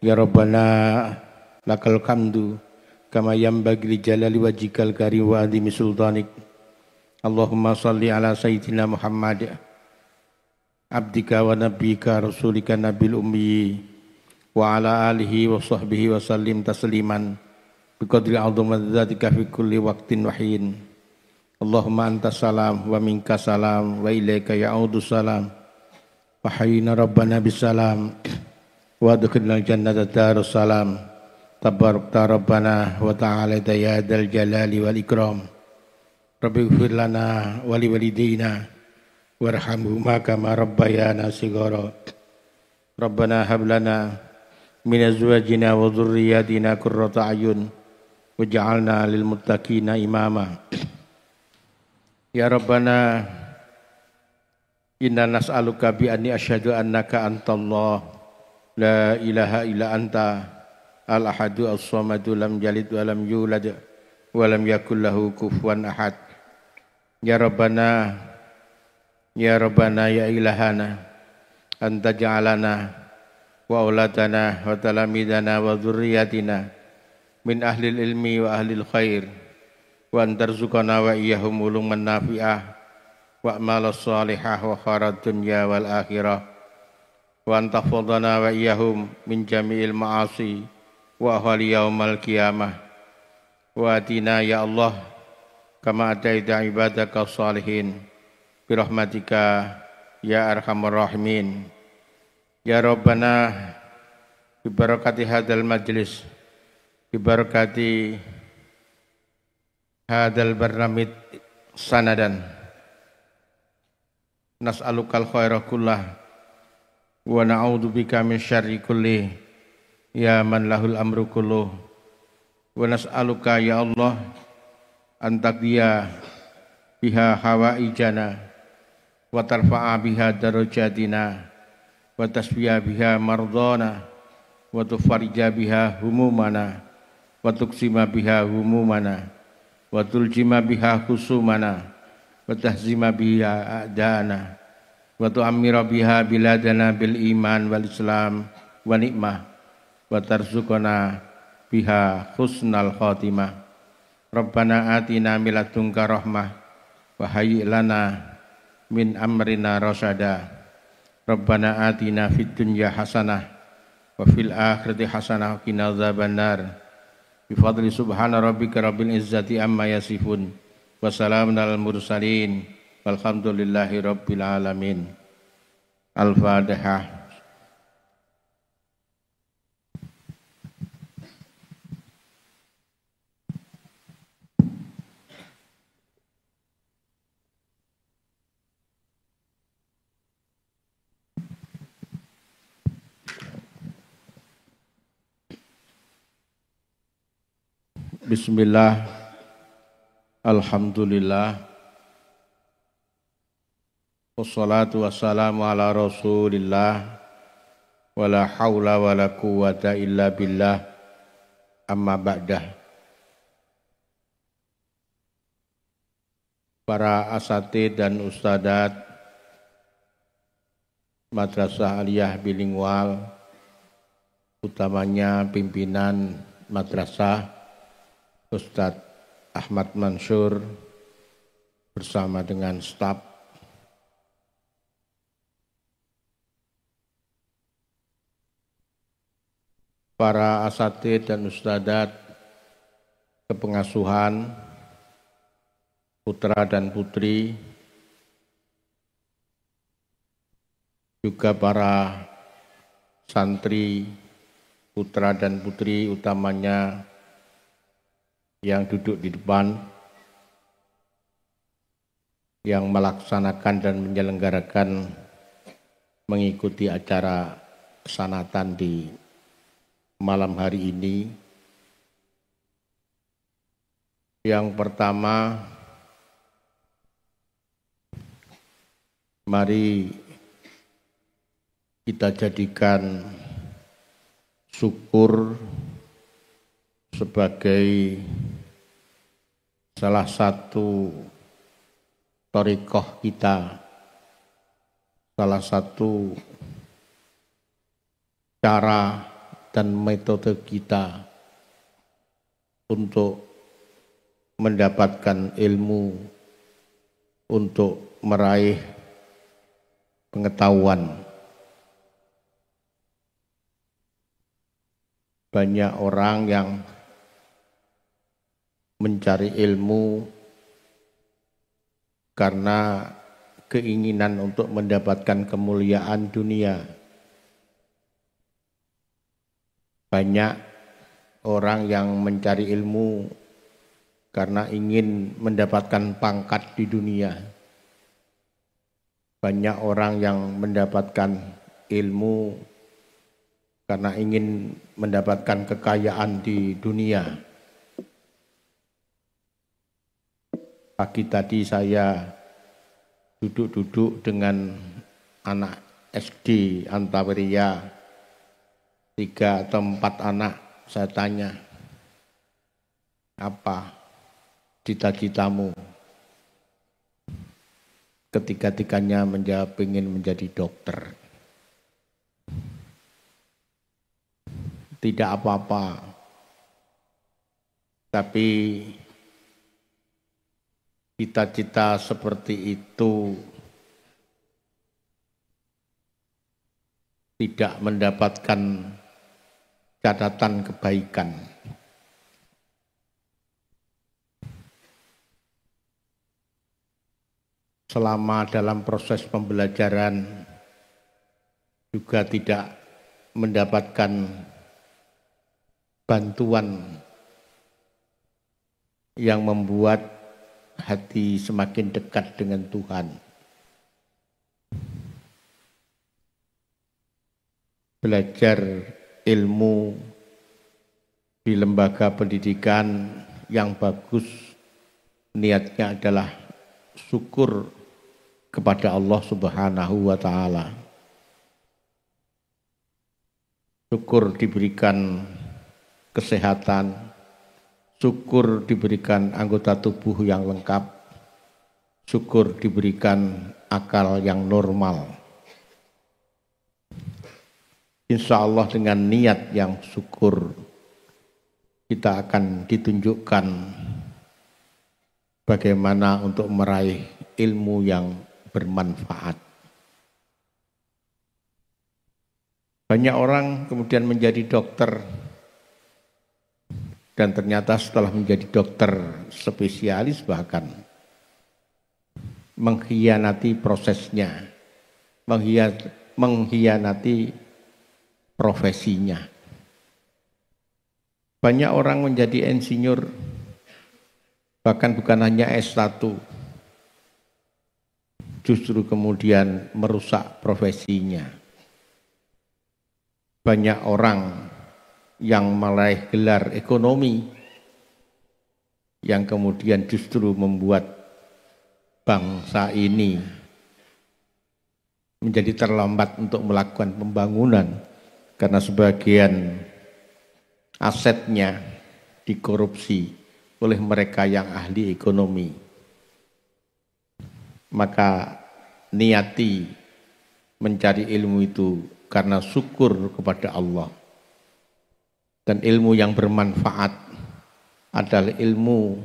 Ya Rabbana lakal hamdu kama yanbaghi li jalali wajhikal karim wa azimi sultanik. Allahumma salli ala sayyidina Muhammad abdika wa nabiyyika rasulika nabil ummi wa ala alihi wa sahbihi wa sallim tasliman biqadri azamatika fi kulli waqtin wa hin. Allahumma antas salam wa minkas salam wa ilaika ya'udu salam wa hayyina rabbana bisalam wa adkhilnal jannata darus salam tabarakta rabbana wa ta'ala ya dzal jalali wal ikram. Rabbi ighfir lana wa li walidayna warhamhuma kama rabbayana shighara. Rabbana hab lana min azwajina wa dhurriyyatina qurrata a'yun waj'alna lil muttaqina imama. Ya Rabbana inna nas'aluka bi anni asyhadu annaka antallah la ilaha illa anta al-ahadu as-samadu lam yalid wa lam yulad wa lam yakul lahu kufuwan ahad. Ya Rabbana ya ilahana anta ja'alana wa auladana wa talamidana wa dhurriyyatina min ahlil ilmi wa ahlil khair wa antarzuqana wa iyyahum uluman nafi'ah wa a'malas salihah wa khairad dunya wal akhirah wa antahfadhana wa iyyahum min jami'il ma'asi wa ahwali yaumal qiyamah wa atina ya Allah kama ataita ibadaka salihin birahmatika ya arhamar rahimin. Ya Rabbana bi barakati hadzal majlis bi barakati hadzal barnamij sanadan nas'alukal khaira kullah wa na'udzubika min syarri kulli ya man lahul amru kulluh wa nas'aluka ya Allah antaqdiya biha hawaijana wa tarfa'a biha darajatina wa tasfiya biha mardana wa tufarija biha humumana wa tuksima biha humumana wa tuljima biha khusumana wa tahzima biha a'dana wa tu'ammira biha biladana bil iman wal islam wa ni'mah wa tarzuqana biha husnal khatimah. Rabbana atina min ladunka rahmah wa hayyi lana min amrina rasyada. Rabbana atina fid dunya hasanah wa fil akhirati hasanah wa qina adzabannar. Bi fadli subhana rabbika rabbil izzati amma yasifun wa salamun alal mursalin walhamdulillahi rabbil alamin. Al-Fatihah. Bismillah, alhamdulillah, wassalatu wassalamu ala rasulillah, wala hawla wala quwwata illa billah, amma ba'dah. Para asatidz dan ustadzat Madrasah Aliyah Bilingual, utamanya pimpinan madrasah Ustadz Ahmad Mansur bersama dengan staf, para asatidz dan ustadzat kepengasuhan, putra dan putri, juga para santri, putra dan putri utamanya yang duduk di depan, yang melaksanakan dan menyelenggarakan mengikuti acara kesanatan di malam hari ini. Yang pertama, mari kita jadikan syukur sebagai salah satu thariqah kita, salah satu cara dan metode kita untuk mendapatkan ilmu, untuk meraih pengetahuan. Banyak orang yang mencari ilmu karena keinginan untuk mendapatkan kemuliaan dunia. Banyak orang yang mencari ilmu karena ingin mendapatkan pangkat di dunia. Banyak orang yang mendapatkan ilmu karena ingin mendapatkan kekayaan di dunia. Pagi tadi saya duduk-duduk dengan anak SD Antaweria, 3 atau 4 anak. Saya tanya, apa cita-citamu? Ketiga-tiganya menjawab ingin menjadi dokter. Tidak apa-apa, tapi cita-cita seperti itu tidak mendapatkan catatan kebaikan. Selama dalam proses pembelajaran juga tidak mendapatkan bantuan yang membuat hati semakin dekat dengan Tuhan. Belajar ilmu di lembaga pendidikan yang bagus, niatnya adalah syukur kepada Allah Subhanahu wa Ta'ala. Syukur diberikan kesehatan, syukur diberikan anggota tubuh yang lengkap, syukur diberikan akal yang normal. Insya Allah dengan niat yang syukur kita akan ditunjukkan bagaimana untuk meraih ilmu yang bermanfaat. Banyak orang kemudian menjadi dokter dan ternyata setelah menjadi dokter spesialis bahkan mengkhianati prosesnya, mengkhianati profesinya. Banyak orang menjadi insinyur, bahkan bukan hanya S1, justru kemudian merusak profesinya. Banyak orang yang meraih gelar ekonomi, yang kemudian justru membuat bangsa ini menjadi terlambat untuk melakukan pembangunan, karena sebagian asetnya dikorupsi oleh mereka yang ahli ekonomi. Maka niati mencari ilmu itu karena syukur kepada Allah. Dan ilmu yang bermanfaat adalah ilmu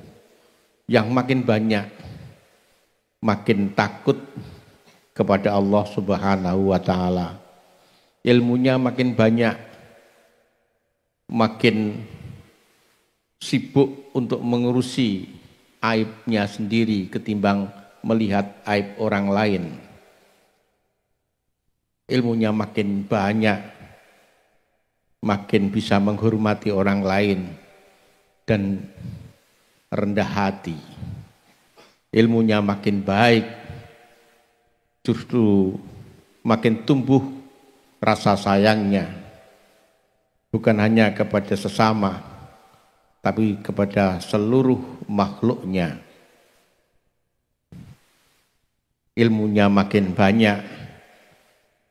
yang makin banyak, makin takut kepada Allah Subhanahu wa Ta'ala. Ilmunya makin banyak, makin sibuk untuk mengurusi aibnya sendiri ketimbang melihat aib orang lain. Ilmunya makin banyak, makin bisa menghormati orang lain dan rendah hati. Ilmunya makin baik, justru makin tumbuh rasa sayangnya, bukan hanya kepada sesama, tapi kepada seluruh makhluknya. Ilmunya makin banyak,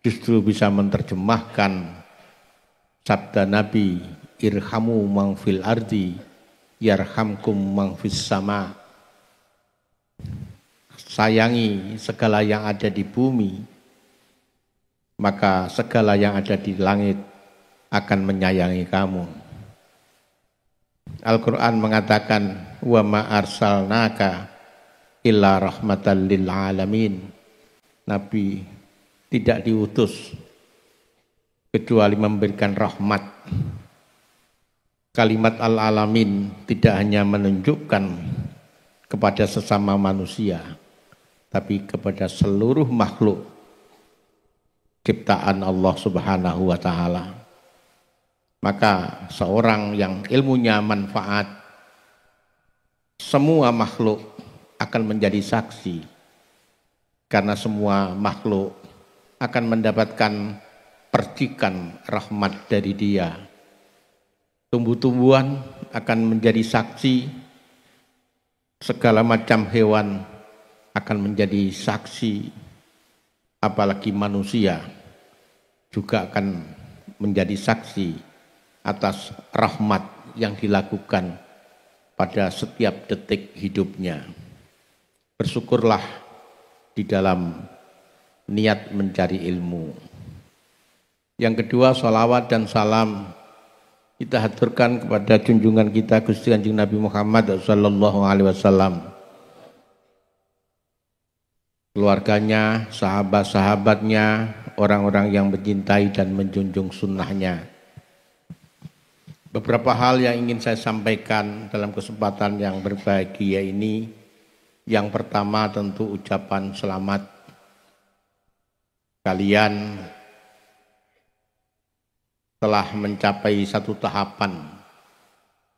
justru bisa menerjemahkan sabda Nabi, irhamu man fil ardi yarhamkum man fis sama. Sayangi segala yang ada di bumi, maka segala yang ada di langit akan menyayangi kamu. Al-Quran mengatakan, wa ma arsalnaka illa rahmatan lil alamin. Nabi tidak diutus kecuali memberikan rahmat. Kalimat al-alamin tidak hanya menunjukkan kepada sesama manusia, tapi kepada seluruh makhluk ciptaan Allah Subhanahu wa Ta'ala. Maka seorang yang ilmunya manfaat, semua makhluk akan menjadi saksi, karena semua makhluk akan mendapatkan percikan rahmat dari Dia. Tumbuh-tumbuhan akan menjadi saksi, segala macam hewan akan menjadi saksi, apalagi manusia juga akan menjadi saksi atas rahmat yang dilakukan pada setiap detik hidupnya. Bersyukurlah di dalam niat mencari ilmu. Yang kedua, salawat dan salam kita haturkan kepada junjungan kita Gusti Kanjeng Nabi Muhammad sallallahu alaihi wasallam, keluarganya, sahabat-sahabatnya, orang-orang yang mencintai dan menjunjung sunnahnya. Beberapa hal yang ingin saya sampaikan dalam kesempatan yang berbahagia ini. Yang pertama tentu ucapan selamat. Kalian telah mencapai satu tahapan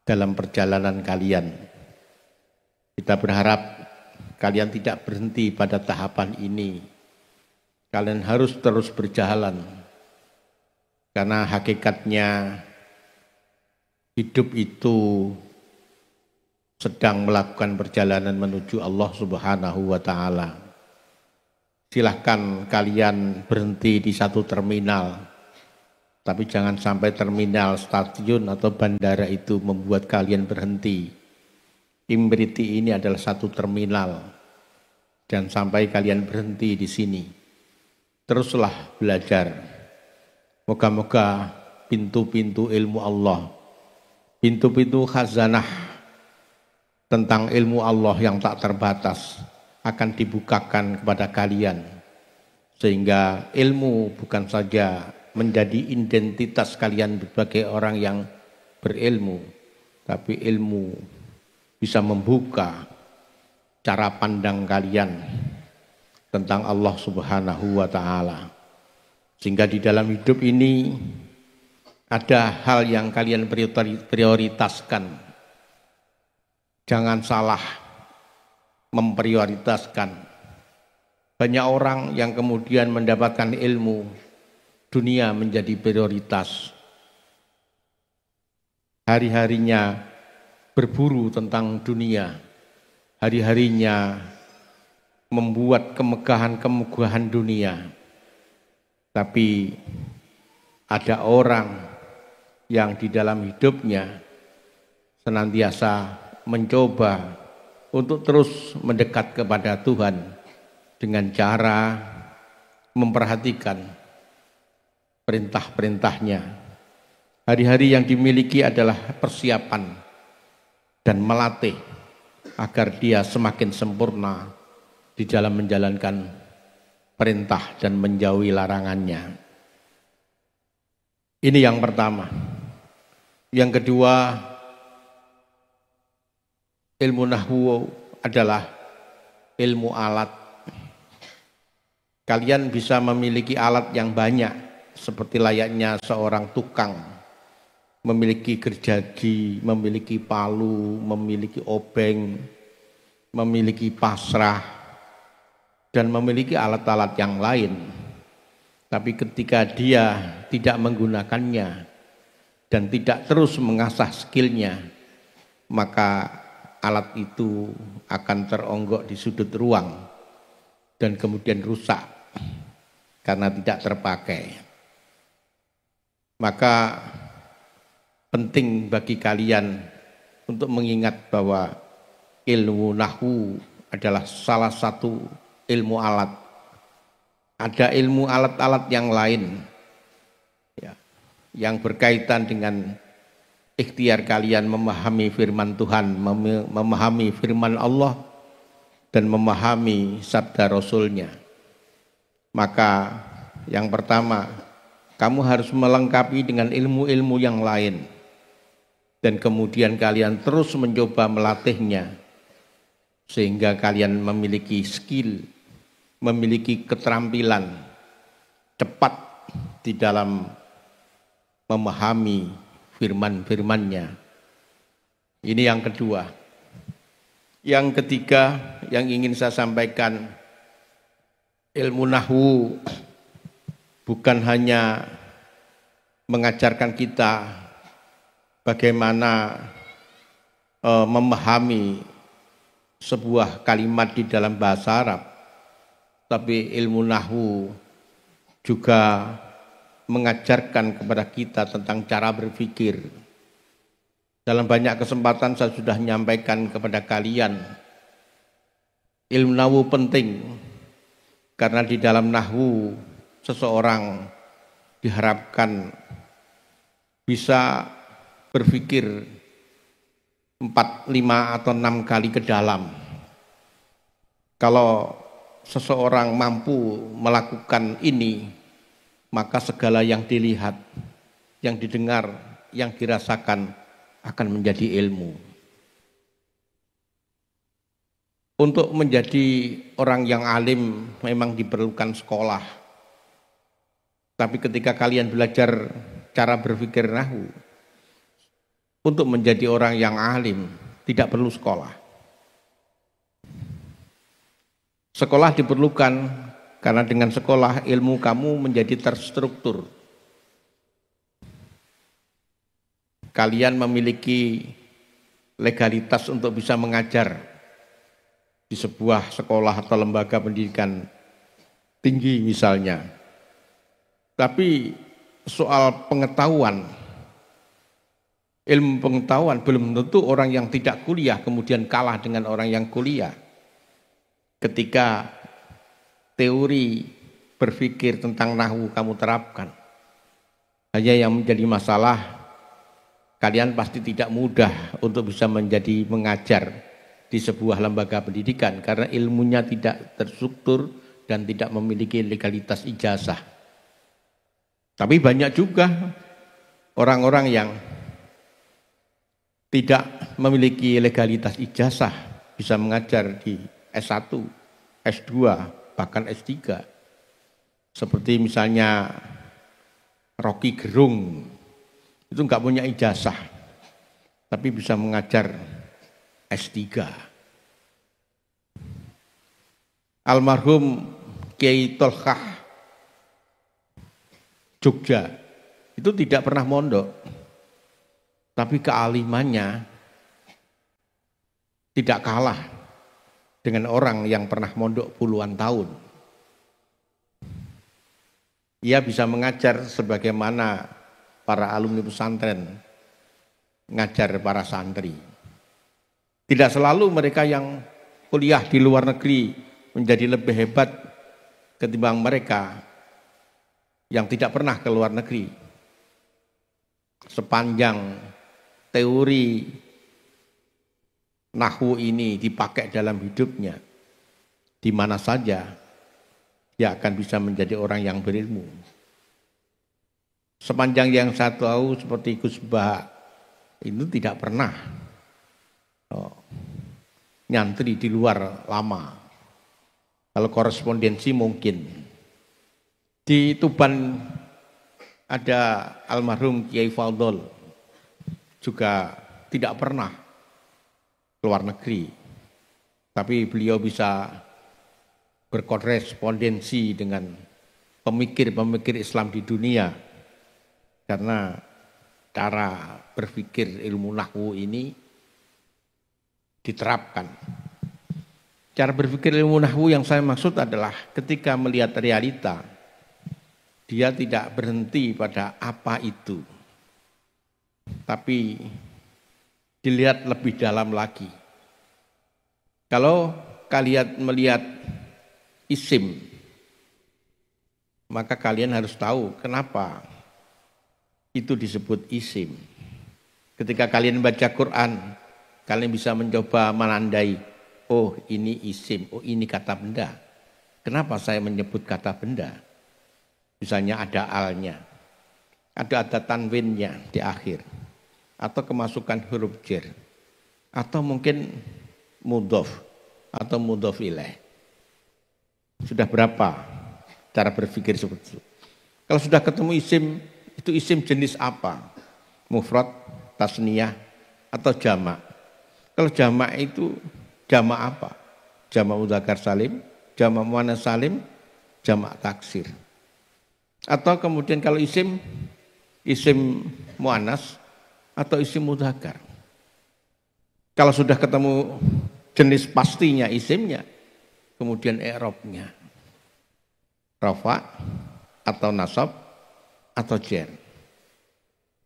dalam perjalanan kalian. Kita berharap kalian tidak berhenti pada tahapan ini. Kalian harus terus berjalan. Karena hakikatnya hidup itu sedang melakukan perjalanan menuju Allah Subhanahu wa Ta'ala. Silahkan kalian berhenti di satu terminal, tapi jangan sampai terminal, stasiun atau bandara itu membuat kalian berhenti. Imriti ini adalah satu terminal, dan sampai kalian berhenti di sini. Teruslah belajar. Moga-moga pintu-pintu ilmu Allah, pintu-pintu khazanah tentang ilmu Allah yang tak terbatas akan dibukakan kepada kalian. Sehingga ilmu bukan saja menjadi identitas kalian sebagai orang yang berilmu, tapi ilmu bisa membuka cara pandang kalian tentang Allah Subhanahu wa Ta'ala. Sehingga di dalam hidup ini ada hal yang kalian prioritaskan. Jangan salah memprioritaskan. Banyak orang yang kemudian mendapatkan ilmu, dunia menjadi prioritas. Hari-harinya berburu tentang dunia. Hari-harinya membuat kemegahan-kemegahan dunia. Tapi ada orang yang di dalam hidupnya senantiasa mencoba untuk terus mendekat kepada Tuhan dengan cara memperhatikan perintah-perintahnya. Hari-hari yang dimiliki adalah persiapan dan melatih agar dia semakin sempurna di dalam menjalankan perintah dan menjauhi larangannya. Ini yang pertama. Yang kedua, ilmu nahwu adalah ilmu alat. Kalian bisa memiliki alat yang banyak, seperti layaknya seorang tukang memiliki gergaji, memiliki palu, memiliki obeng, memiliki pasrah, dan memiliki alat-alat yang lain. Tapi ketika dia tidak menggunakannya dan tidak terus mengasah skillnya, maka alat itu akan teronggok di sudut ruang dan kemudian rusak karena tidak terpakai. Maka penting bagi kalian untuk mengingat bahwa ilmu nahwu adalah salah satu ilmu alat. Ada ilmu alat-alat yang lain ya, yang berkaitan dengan ikhtiar kalian memahami firman Tuhan, memahami firman Allah, dan memahami sabda Rasulnya. Maka yang pertama, kamu harus melengkapi dengan ilmu-ilmu yang lain. Dan kemudian kalian terus mencoba melatihnya. Sehingga kalian memiliki skill, memiliki keterampilan cepat di dalam memahami firman-firmannya. Ini yang kedua. Yang ketiga yang ingin saya sampaikan, ilmu nahwu bukan hanya mengajarkan kita bagaimana memahami sebuah kalimat di dalam bahasa Arab, tapi ilmu nahwu juga mengajarkan kepada kita tentang cara berpikir. Dalam banyak kesempatan saya sudah menyampaikan kepada kalian, ilmu nahwu penting karena di dalam nahwu seseorang diharapkan bisa berpikir 4, 5 atau 6 kali ke dalam. Kalau seseorang mampu melakukan ini, maka segala yang dilihat, yang didengar, yang dirasakan akan menjadi ilmu. Untuk menjadi orang yang alim memang diperlukan sekolah. Tapi ketika kalian belajar cara berpikir nahwu, untuk menjadi orang yang alim tidak perlu sekolah. Sekolah diperlukan karena dengan sekolah ilmu kamu menjadi terstruktur. Kalian memiliki legalitas untuk bisa mengajar di sebuah sekolah atau lembaga pendidikan tinggi misalnya. Tapi soal pengetahuan, ilmu pengetahuan belum tentu orang yang tidak kuliah kemudian kalah dengan orang yang kuliah. Ketika teori berpikir tentang nahwu kamu terapkan, hanya yang menjadi masalah, kalian pasti tidak mudah untuk bisa menjadi mengajar di sebuah lembaga pendidikan karena ilmunya tidak terstruktur dan tidak memiliki legalitas ijazah. Tapi banyak juga orang-orang yang tidak memiliki legalitas ijazah bisa mengajar di S1, S2, bahkan S3. Seperti misalnya Rocky Gerung, itu enggak punya ijazah, tapi bisa mengajar S3. Almarhum Kiai Tolkah Jogja, itu tidak pernah mondok, tapi kealimannya tidak kalah dengan orang yang pernah mondok puluhan tahun. Ia bisa mengajar sebagaimana para alumni pesantren mengajar para santri. Tidak selalu mereka yang kuliah di luar negeri menjadi lebih hebat ketimbang mereka yang tidak pernah ke luar negeri. Sepanjang teori nahwu ini dipakai dalam hidupnya, di mana saja dia akan bisa menjadi orang yang berilmu. Sepanjang yang saya tahu seperti Gus Bah itu tidak pernah nyantri di luar lama. Kalau korespondensi mungkin. Di Tuban ada almarhum Kiai Faldol, juga tidak pernah keluar negeri, tapi beliau bisa berkorespondensi dengan pemikir-pemikir Islam di dunia karena cara berpikir ilmu nahwu ini diterapkan. Cara berpikir ilmu nahwu yang saya maksud adalah ketika melihat realita, dia tidak berhenti pada apa itu, tapi dilihat lebih dalam lagi. Kalau kalian melihat isim, maka kalian harus tahu kenapa itu disebut isim. Ketika kalian baca Quran, kalian bisa mencoba menandai, oh ini isim, oh ini kata benda. Kenapa saya menyebut kata benda? Misalnya ada alnya, ada tanwinnya di akhir, atau kemasukan huruf jar, atau mungkin mudhof atau mudhof ilaih. Sudah berapa cara berpikir seperti itu? Kalau sudah ketemu isim, itu isim jenis apa? Mufrad, tasniyah, atau jamak? Kalau jamak itu jamak apa? Jamak mudzakkar salim, jamak muannats salim, jamak taksir. Atau kemudian kalau isim isim muannas atau isim mudzakkar. Kalau sudah ketemu jenis pastinya isimnya, kemudian i'rabnya rafa atau nasab atau jar.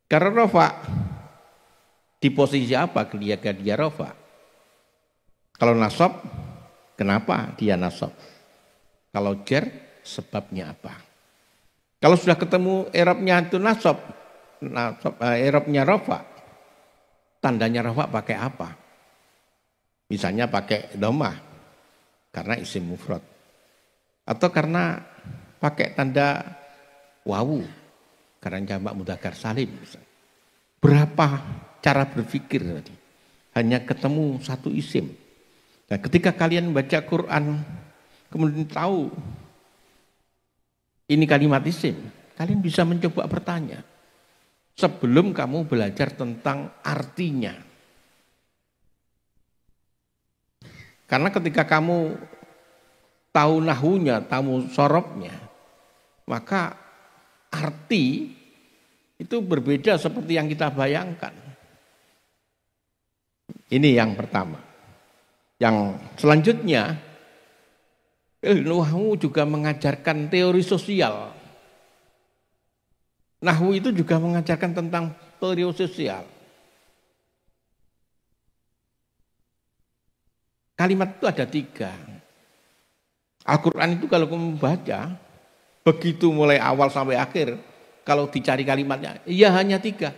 Karena rafa di posisi apa dia rafa? Kalau nasab, kenapa dia nasab? Kalau jar, sebabnya apa? Kalau sudah ketemu i'rabnya itu nasab, i'rabnya rafa, tandanya rafa pakai apa? Misalnya pakai dhammah karena isim mufrad, atau karena pakai tanda wawu karena jamak mudzakkar salim. Berapa cara berpikir tadi? Hanya ketemu satu isim. Nah, ketika kalian baca Quran kemudian tahu ini kalimat isim, kalian bisa mencoba bertanya sebelum kamu belajar tentang artinya. Karena ketika kamu tahu nahunya, tahu sorobnya, maka arti itu berbeda seperti yang kita bayangkan. Ini yang pertama. Yang selanjutnya, Nahwu juga mengajarkan teori sosial. Nahwu itu juga mengajarkan tentang teori sosial. Kalimat itu ada 3. Al-Quran itu kalau kamu baca, begitu mulai awal sampai akhir, kalau dicari kalimatnya, ya hanya 3.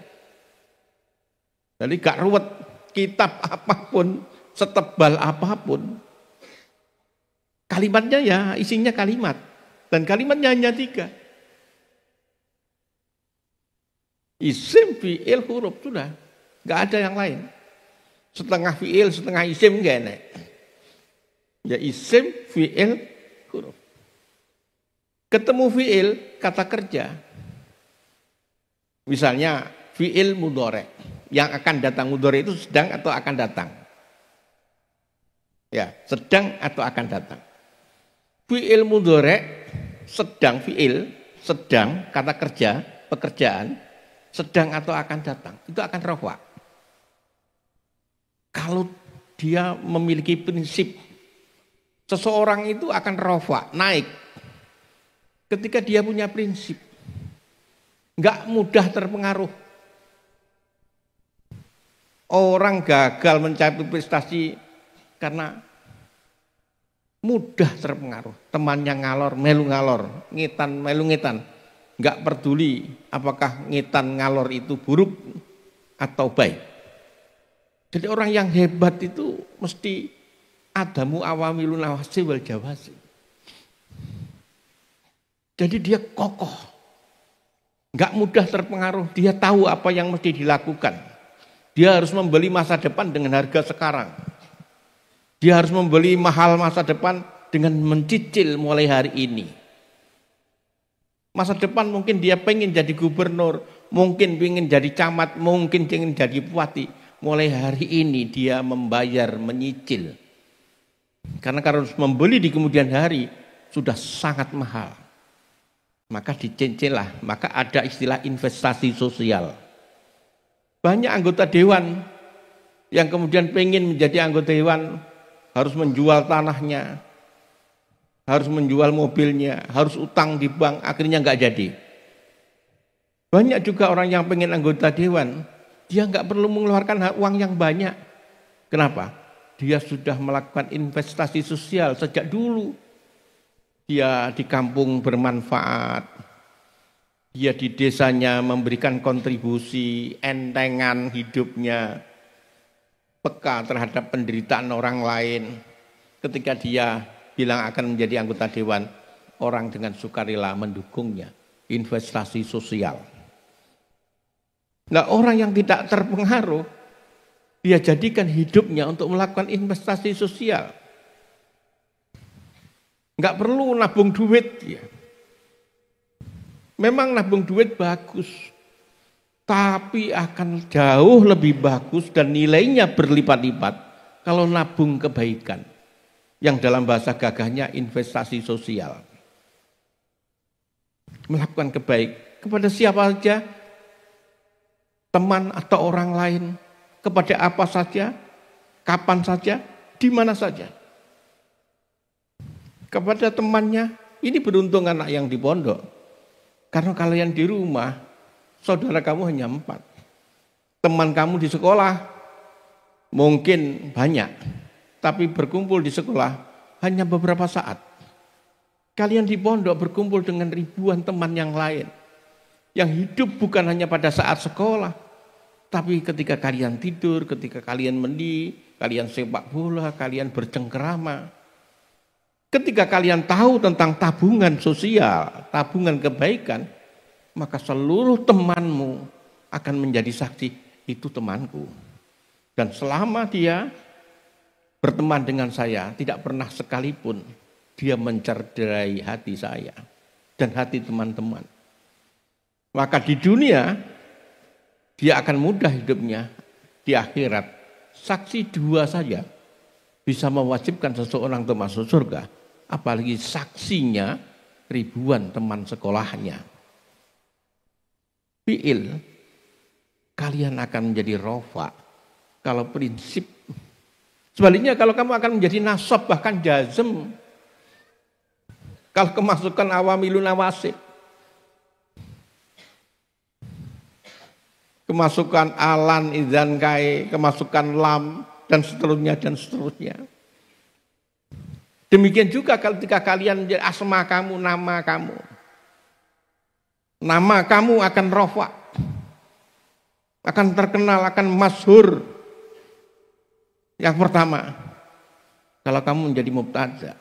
Jadi gak ruwet, kitab apapun, setebal apapun, kalimatnya ya isinya kalimat. Dan kalimatnya hanya 3. Isim, fi'il, huruf, sudah. Gak ada yang lain. Setengah fi'il, setengah isim gak enak. Ya isim, fi'il, huruf. Ketemu fi'il, kata kerja. Misalnya fi'il mudhari'. Yang akan datang mudhari' itu sedang atau akan datang. Ya, sedang atau akan datang. Fi'il mudhari', sedang fi'il, sedang, kata kerja, pekerjaan, sedang atau akan datang. Itu akan rafa. Kalau dia memiliki prinsip, seseorang itu akan rafa, naik. Ketika dia punya prinsip, enggak mudah terpengaruh. Orang gagal mencapai prestasi karena mudah terpengaruh. Temannya ngalor, melu ngalor, ngitan, melu ngitan. Enggak peduli apakah ngitan ngalor itu buruk atau baik. Jadi orang yang hebat itu mesti adamu awamilun nawasi wal jawasi. Jadi dia kokoh. Enggak mudah terpengaruh, dia tahu apa yang mesti dilakukan. Dia harus membeli masa depan dengan harga sekarang. Dia harus membeli mahal masa depan dengan mencicil mulai hari ini. Masa depan mungkin dia pengen jadi gubernur, mungkin pengen jadi camat, mungkin pengen jadi bupati. Mulai hari ini dia membayar, menyicil. Karena harus membeli di kemudian hari sudah sangat mahal. Maka dicicil lah, maka ada istilah investasi sosial. Banyak anggota dewan yang kemudian pengen menjadi anggota dewan harus menjual tanahnya, harus menjual mobilnya, harus utang di bank, akhirnya enggak jadi. Banyak juga orang yang pengen anggota dewan, dia enggak perlu mengeluarkan uang yang banyak. Kenapa? Dia sudah melakukan investasi sosial sejak dulu. Dia di kampung bermanfaat, dia di desanya memberikan kontribusi, entengan hidupnya, peka terhadap penderitaan orang lain. Ketika dia bilang akan menjadi anggota dewan, orang dengan sukarela mendukungnya. Investasi sosial. Nah, orang yang tidak terpengaruh, dia jadikan hidupnya untuk melakukan investasi sosial. Enggak perlu nabung duit. Ya. Memang nabung duit bagus, tapi akan jauh lebih bagus dan nilainya berlipat-lipat kalau nabung kebaikan. Yang dalam bahasa gagahnya investasi sosial. Melakukan kebaik kepada siapa saja, teman atau orang lain, kepada apa saja, kapan saja, di mana saja. Kepada temannya, ini beruntung anak yang di pondok. Karena kalian di rumah, saudara kamu hanya 4. Teman kamu di sekolah mungkin banyak, tapi berkumpul di sekolah hanya beberapa saat. Kalian di pondok berkumpul dengan ribuan teman yang lain, yang hidup bukan hanya pada saat sekolah, tapi ketika kalian tidur, ketika kalian mandi, kalian sepak bola, kalian bercengkerama. Ketika kalian tahu tentang tabungan sosial, tabungan kebaikan, maka seluruh temanmu akan menjadi saksi, itu temanku. Dan selama dia berteman dengan saya, tidak pernah sekalipun dia mencederai hati saya dan hati teman-teman. Maka di dunia, dia akan mudah hidupnya. Di akhirat, saksi 2 saja bisa mewajibkan seseorang untuk masuk surga. Apalagi saksinya ribuan teman sekolahnya. Fi'il, kalian akan menjadi rofa. Kalau prinsip, sebaliknya kalau kamu akan menjadi nasab, bahkan jazm. Kalau kemasukan awamilun nawasib, kemasukan alan, idzan, kai, kemasukan lam, dan seterusnya, dan seterusnya. Demikian juga ketika kalian menjadi asma kamu, nama kamu. Nama kamu akan rofa, akan terkenal, akan masyhur. Yang pertama, kalau kamu menjadi mubtada.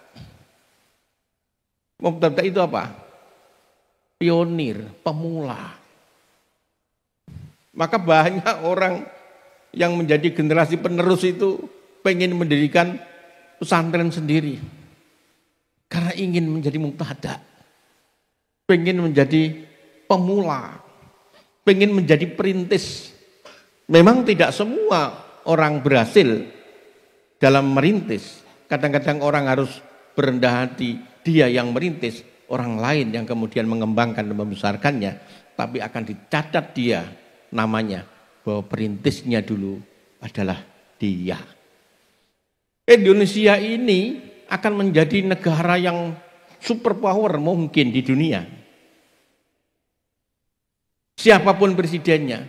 Mubtada itu apa? Pionir, pemula. Maka banyak orang yang menjadi generasi penerus itu pengen mendirikan pesantren sendiri. Karena ingin menjadi mubtada. Pengen menjadi pemula. Pengen menjadi perintis. Memang tidak semua orang berhasil dalam merintis. Kadang-kadang orang harus berendah hati. Dia yang merintis, orang lain yang kemudian mengembangkan dan membesarkannya. Tapi akan dicatat dia namanya, bahwa perintisnya dulu adalah dia. Indonesia ini akan menjadi negara yang superpower mungkin di dunia. Siapapun presidennya,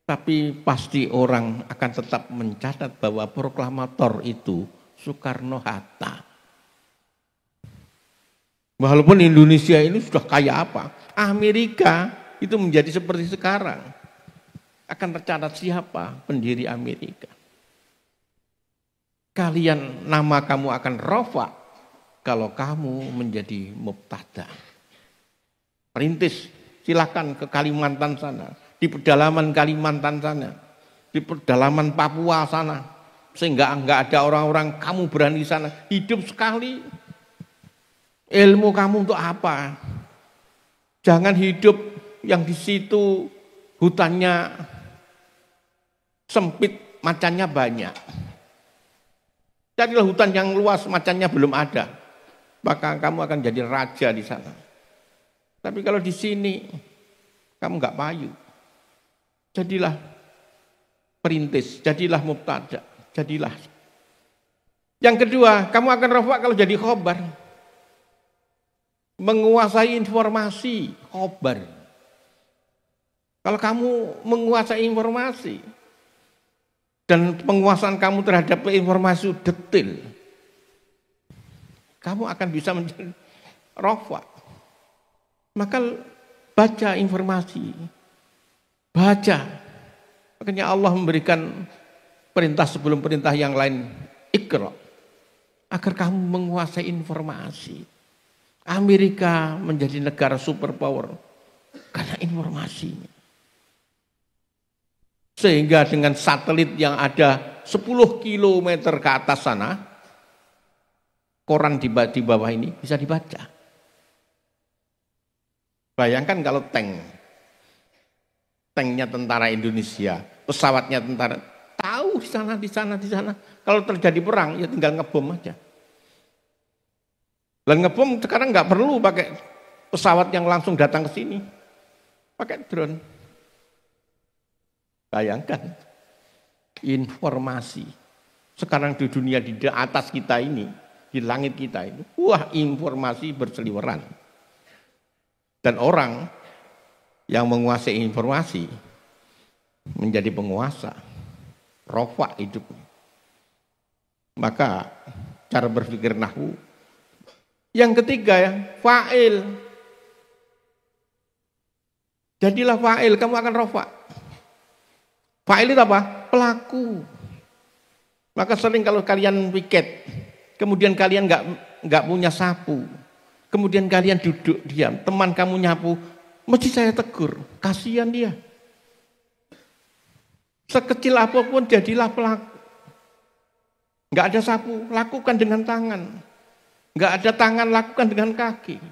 tapi pasti orang akan tetap mencatat bahwa proklamator itu Soekarno-Hatta. Walaupun Indonesia ini sudah kaya apa, Amerika itu menjadi seperti sekarang. Akan tercatat siapa pendiri Amerika. Kalian, nama kamu akan rofa kalau kamu menjadi mubtada. Perintis, silakan ke Kalimantan sana, di pedalaman Kalimantan sana, di pedalaman Papua sana, sehingga enggak ada orang-orang, kamu berani sana, hidup sekali. Ilmu kamu untuk apa? Jangan hidup yang di situ hutannya sempit, macannya banyak. Carilah hutan yang luas, macannya belum ada. Maka kamu akan jadi raja di sana. Tapi kalau di sini kamu enggak payu. Jadilah perintis, jadilah mubtada, jadilah. Yang kedua, kamu akan rafa kalau jadi khobar. Menguasai informasi, khobar. Kalau kamu menguasai informasi dan penguasaan kamu terhadap informasi detail, kamu akan bisa menjadi rafa. Maka baca informasi, baca. Makanya Allah memberikan perintah sebelum perintah yang lain, Iqra, agar kamu menguasai informasi. Amerika menjadi negara superpower karena informasinya. Sehingga dengan satelit yang ada 10 km ke atas sana, koran di bawah ini bisa dibaca. Bayangkan kalau tanknya tentara Indonesia, pesawatnya tentara, tahu di sana. Kalau terjadi perang ya tinggal ngebom aja. Lah ngebom sekarang nggak perlu pakai pesawat yang langsung datang ke sini, pakai drone. Bayangkan informasi. Sekarang di dunia di atas kita ini, di langit kita ini, wah informasi berseliweran. Dan orang yang menguasai informasi menjadi penguasa, rofa hidupnya. Maka cara berpikir nahwu. Yang ketiga ya, fa'il. Jadilah fa'il, kamu akan rofa. Fa'il itu apa? Pelaku. Maka sering kalau kalian piket, kemudian kalian nggak punya sapu, kemudian kalian duduk diam, teman kamu nyapu, mesti saya tegur, kasihan dia. Sekecil apapun jadilah pelaku. Nggak ada sapu, lakukan dengan tangan. Nggak ada tangan, lakukan dengan kaki.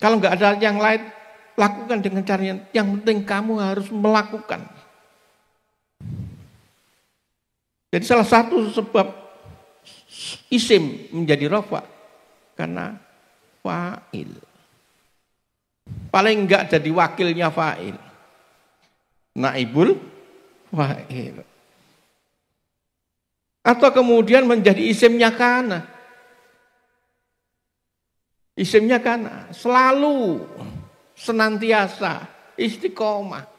Kalau nggak ada yang lain, lakukan dengan cara yang penting kamu harus melakukan. Jadi salah satu sebab isim menjadi rofa karena fa'il. Paling enggak jadi wakilnya fa'il. Naibul fa'il. Atau kemudian menjadi isimnya kana. Isimnya kana. Selalu, senantiasa, istiqomah.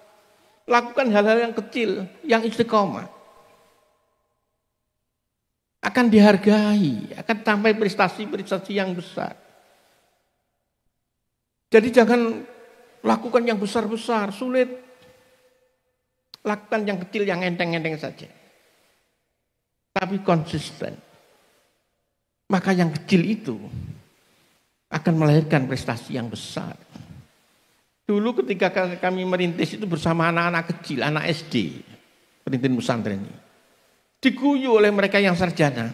Lakukan hal-hal yang kecil, yang istiqomah. Akan dihargai, akan sampai prestasi-prestasi yang besar. Jadi jangan lakukan yang besar-besar, sulit. Lakukan yang kecil, yang enteng-enteng saja. Tapi konsisten. Maka yang kecil itu akan melahirkan prestasi yang besar. Dulu ketika kami merintis itu bersama anak-anak kecil, anak SD, perintis pesantren ini. Diguyu oleh mereka yang sarjana.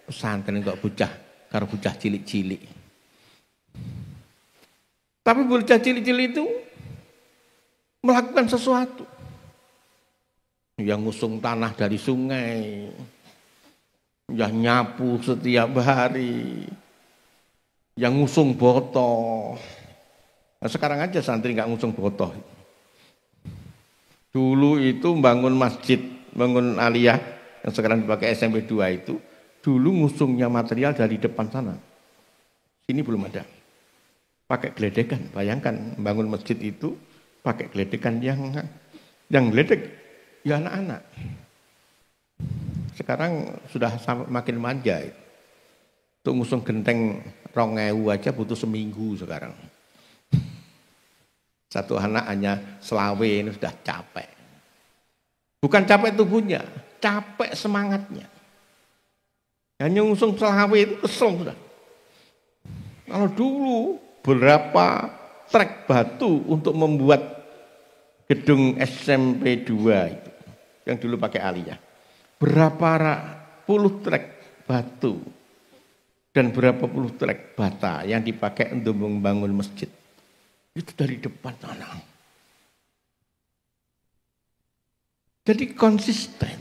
Pesantren kok bocah, karo bocah cilik-cilik. Tapi bocah cilik-cilik itu melakukan sesuatu. Yang ngusung tanah dari sungai, yang nyapu setiap hari, yang ngusung botoh. Nah, sekarang aja santri nggak ngusung botoh. Dulu itu bangun masjid, bangun aliyah yang sekarang dipakai SMP 2 itu, dulu ngusungnya material dari depan sana. Sini belum ada. Pakai geledekan, bayangkan bangun masjid itu pakai geledekan yang geledek ya anak-anak. Sekarang sudah makin manja. Untuk ngusung genteng 2000 aja butuh seminggu sekarang. Satu anak hanya selawe ini sudah capek. Bukan capek tubuhnya, capek semangatnya. Hanya ngusung selawe itu kesel sudah. Kalau dulu berapa trek batu untuk membuat gedung SMP 2 itu, yang dulu pakai aliyah. Berapa puluh trek batu dan berapa puluh trek bata yang dipakai untuk membangun masjid. Itu dari depan sana. Jadi konsisten.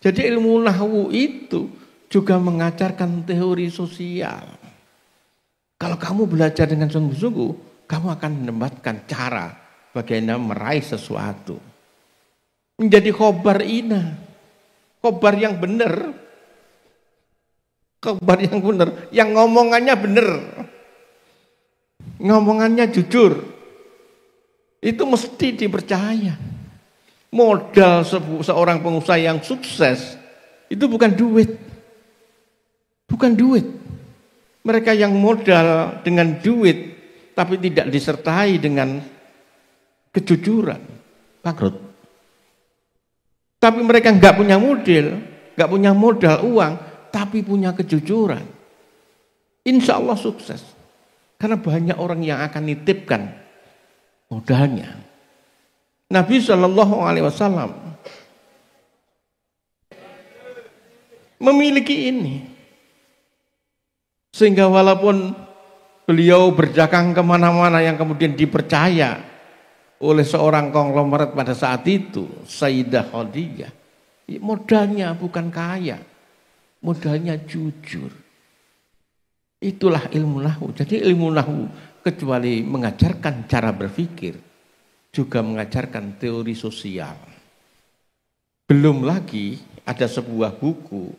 Jadi ilmu nahwu itu juga mengajarkan teori sosial. Kalau kamu belajar dengan sungguh-sungguh, kamu akan mendapatkan cara bagaimana meraih sesuatu. Menjadi khobar ina. Khobar yang benar. Khobar yang benar. Yang ngomongannya benar. Ngomongannya jujur. Itu mesti dipercaya. Modal seorang pengusaha yang sukses itu bukan duit. Bukan duit. Mereka yang modal dengan duit tapi tidak disertai dengan kejujuran, bangkrut. Tapi mereka nggak punya modal uang, tapi punya kejujuran. Insya Allah sukses. Karena banyak orang yang akan nitipkan modalnya. Nabi SAW memiliki ini. Sehingga walaupun beliau berdagang kemana-mana yang kemudian dipercaya oleh seorang konglomerat pada saat itu, Sayyidah Khadijah, modalnya bukan kaya, modalnya jujur. Itulah ilmu nahwu. Jadi ilmu nahwu kecuali mengajarkan cara berpikir, juga mengajarkan teori sosial. Belum lagi ada sebuah buku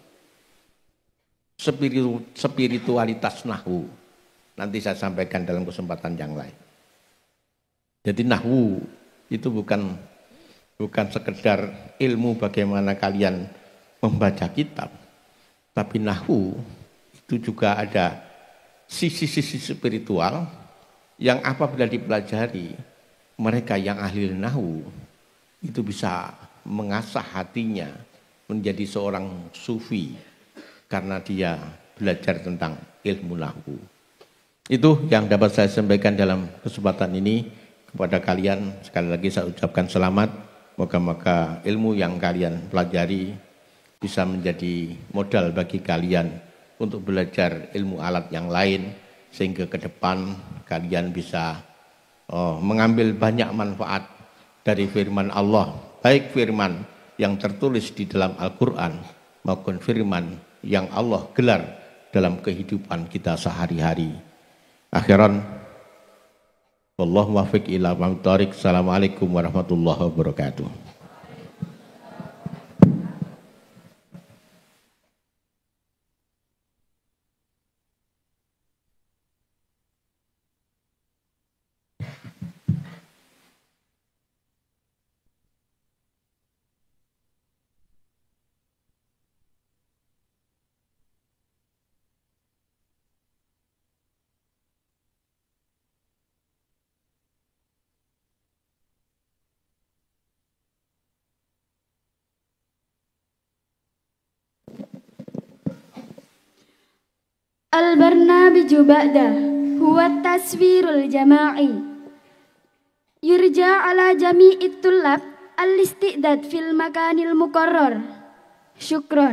spiritualitas nahwu. Nanti saya sampaikan dalam kesempatan yang lain. Jadi nahwu itu bukan sekedar ilmu bagaimana kalian membaca kitab, tapi nahwu itu juga ada sisi-sisi spiritual yang apabila dipelajari, mereka yang ahli nahwu itu bisa mengasah hatinya menjadi seorang sufi karena dia belajar tentang ilmu nahwu. Itu yang dapat saya sampaikan dalam kesempatan ini kepada kalian. Sekali lagi saya ucapkan selamat. Moga-moga ilmu yang kalian pelajari bisa menjadi modal bagi kalian untuk belajar ilmu alat yang lain, sehingga ke depan kalian bisa mengambil banyak manfaat dari firman Allah, baik firman yang tertulis di dalam Al-Quran maupun firman yang Allah gelar dalam kehidupan kita sehari-hari. Akhiran, wallahu muwaffiq ila aqwamit thoriq. Assalamualaikum warahmatullahi wabarakatuh. البرنامج بعده هو التصوير الجماعي. يرجى على جميع الطلاب الاستعداد في المكان المقرر. شكرا.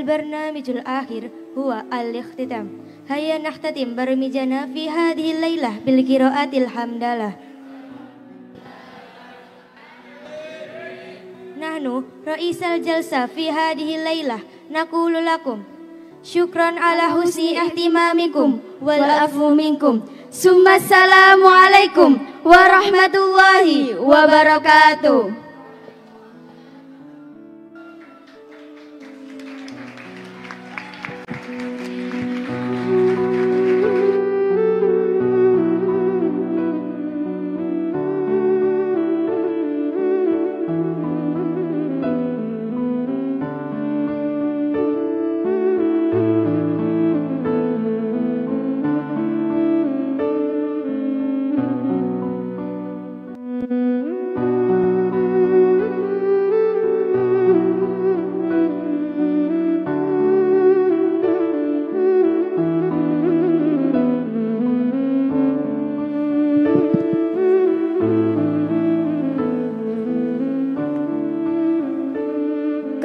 البرنامج الآخر هو الاختتام. هيا نختتم برمجنا في هذه الليلة بالقراءة الحمدلله. نحن رئيس الجلسة في هذه الليلة نقول لكم شكرا على حسن اهتمامكم والعفو منكم. ثم السلام عليكم ورحمة الله وبركاته.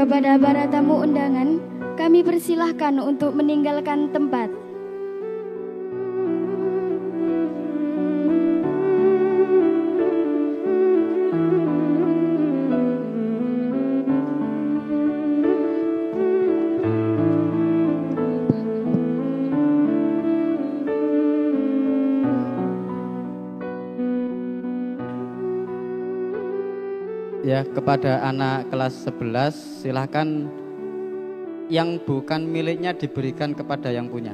Kepada para tamu undangan, kami persilahkan untuk meninggalkan tempat. Ya, kepada anak kelas 11 silahkan yang bukan miliknya diberikan kepada yang punya.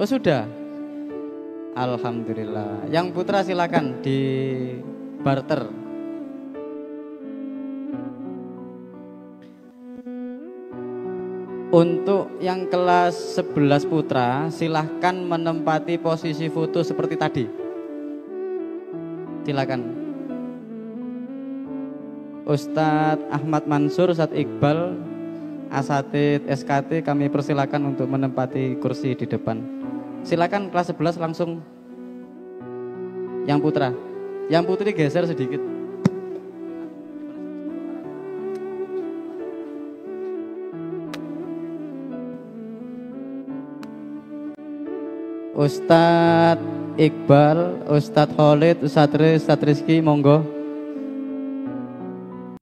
Oh sudah? Alhamdulillah. Yang putra silahkan di barter. Untuk yang kelas 11 putra silahkan menempati posisi foto seperti tadi. Silakan. Ustadz Ahmad Mansur, Ustadz Iqbal, Asatid SKT kami persilakan untuk menempati kursi di depan. Silakan kelas 11 langsung yang putra. Yang putri geser sedikit. Ustadz Iqbal, Ustadz Khalid, Ustadz Rizky, monggo.